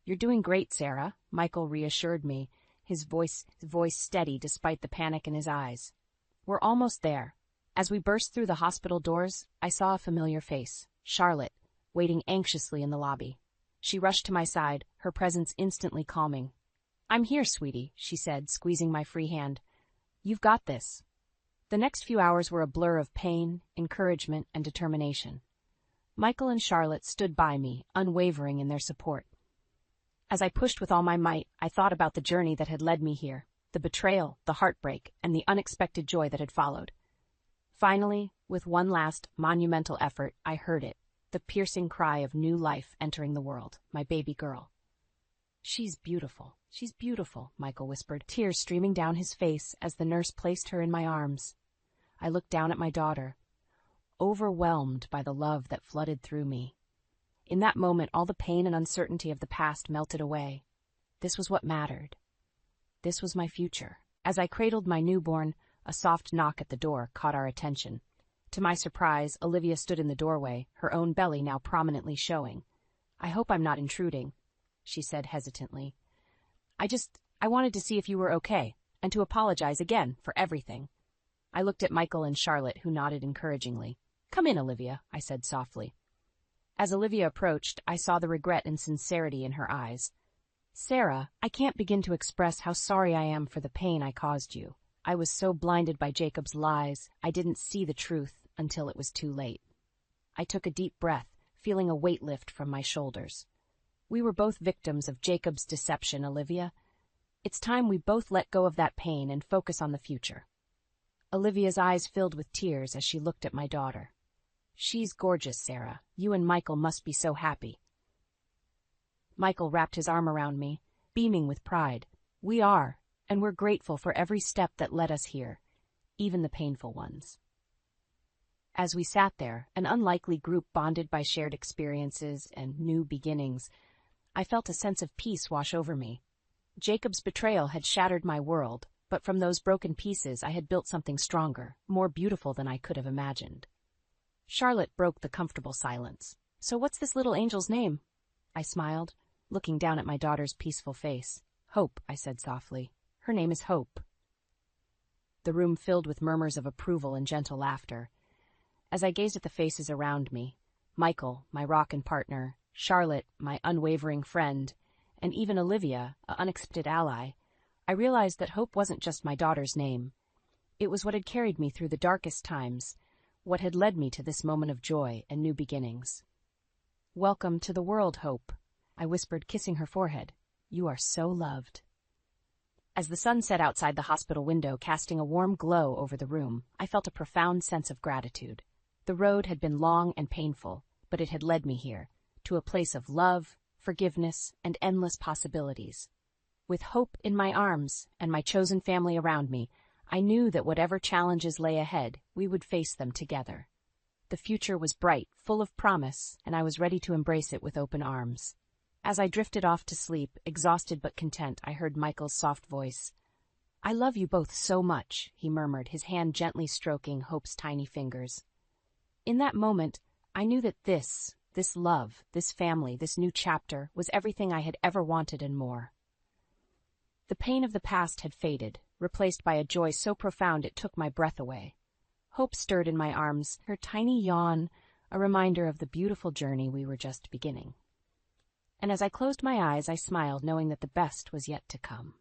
You're doing great, Sarah, Michael reassured me, his voice steady despite the panic in his eyes. We're almost there. As we burst through the hospital doors, I saw a familiar face, Charlotte, waiting anxiously in the lobby. She rushed to my side, her presence instantly calming. I'm here, sweetie, she said, squeezing my free hand. You've got this. The next few hours were a blur of pain, encouragement, and determination. Michael and Charlotte stood by me, unwavering in their support. As I pushed with all my might, I thought about the journey that had led me here, the betrayal, the heartbreak, and the unexpected joy that had followed. Finally, with one last monumental effort, I heard it, the piercing cry of new life entering the world, my baby girl. She's beautiful, Michael whispered, tears streaming down his face as the nurse placed her in my arms. I looked down at my daughter, overwhelmed by the love that flooded through me. In that moment, all the pain and uncertainty of the past melted away. This was what mattered. This was my future. As I cradled my newborn, a soft knock at the door caught our attention. To my surprise, Olivia stood in the doorway, her own belly now prominently showing. I hope I'm not intruding, she said hesitantly. I wanted to see if you were okay, and to apologize again for everything. I looked at Michael and Charlotte, who nodded encouragingly. Come in, Olivia, I said softly. As Olivia approached, I saw the regret and sincerity in her eyes. Sarah, I can't begin to express how sorry I am for the pain I caused you. I was so blinded by Jacob's lies, I didn't see the truth until it was too late. I took a deep breath, feeling a weight lift from my shoulders. We were both victims of Jacob's deception, Olivia. It's time we both let go of that pain and focus on the future. Olivia's eyes filled with tears as she looked at my daughter. She's gorgeous, Sarah. You and Michael must be so happy. Michael wrapped his arm around me, beaming with pride. We are, and we're grateful for every step that led us here, even the painful ones. As we sat there, an unlikely group bonded by shared experiences and new beginnings, I felt a sense of peace wash over me. Jacob's betrayal had shattered my world, but from those broken pieces I had built something stronger, more beautiful than I could have imagined. Charlotte broke the comfortable silence. So what's this little angel's name? I smiled, looking down at my daughter's peaceful face. Hope, I said softly. Her name is Hope. the room filled with murmurs of approval and gentle laughter. As I gazed at the faces around me, Michael, my rock and partner, Charlotte, my unwavering friend, and even Olivia, an unexpected ally, I realized that hope wasn't just my daughter's name. It was what had carried me through the darkest times, what had led me to this moment of joy and new beginnings. "Welcome to the world, Hope," I whispered, kissing her forehead. "You are so loved." As the sun set outside the hospital window, casting a warm glow over the room, I felt a profound sense of gratitude. The road had been long and painful, but it had led me here, to a place of love, forgiveness, and endless possibilities. With hope in my arms and my chosen family around me, I knew that whatever challenges lay ahead, we would face them together. The future was bright, full of promise, and I was ready to embrace it with open arms. As I drifted off to sleep, exhausted but content, I heard Michael's soft voice. "I love you both so much," he murmured, his hand gently stroking Hope's tiny fingers. In that moment, I knew that this love, this family, this new chapter, was everything I had ever wanted and more. The pain of the past had faded, replaced by a joy so profound it took my breath away. Hope stirred in my arms, her tiny yawn a reminder of the beautiful journey we were just beginning. And as I closed my eyes, I smiled, knowing that the best was yet to come.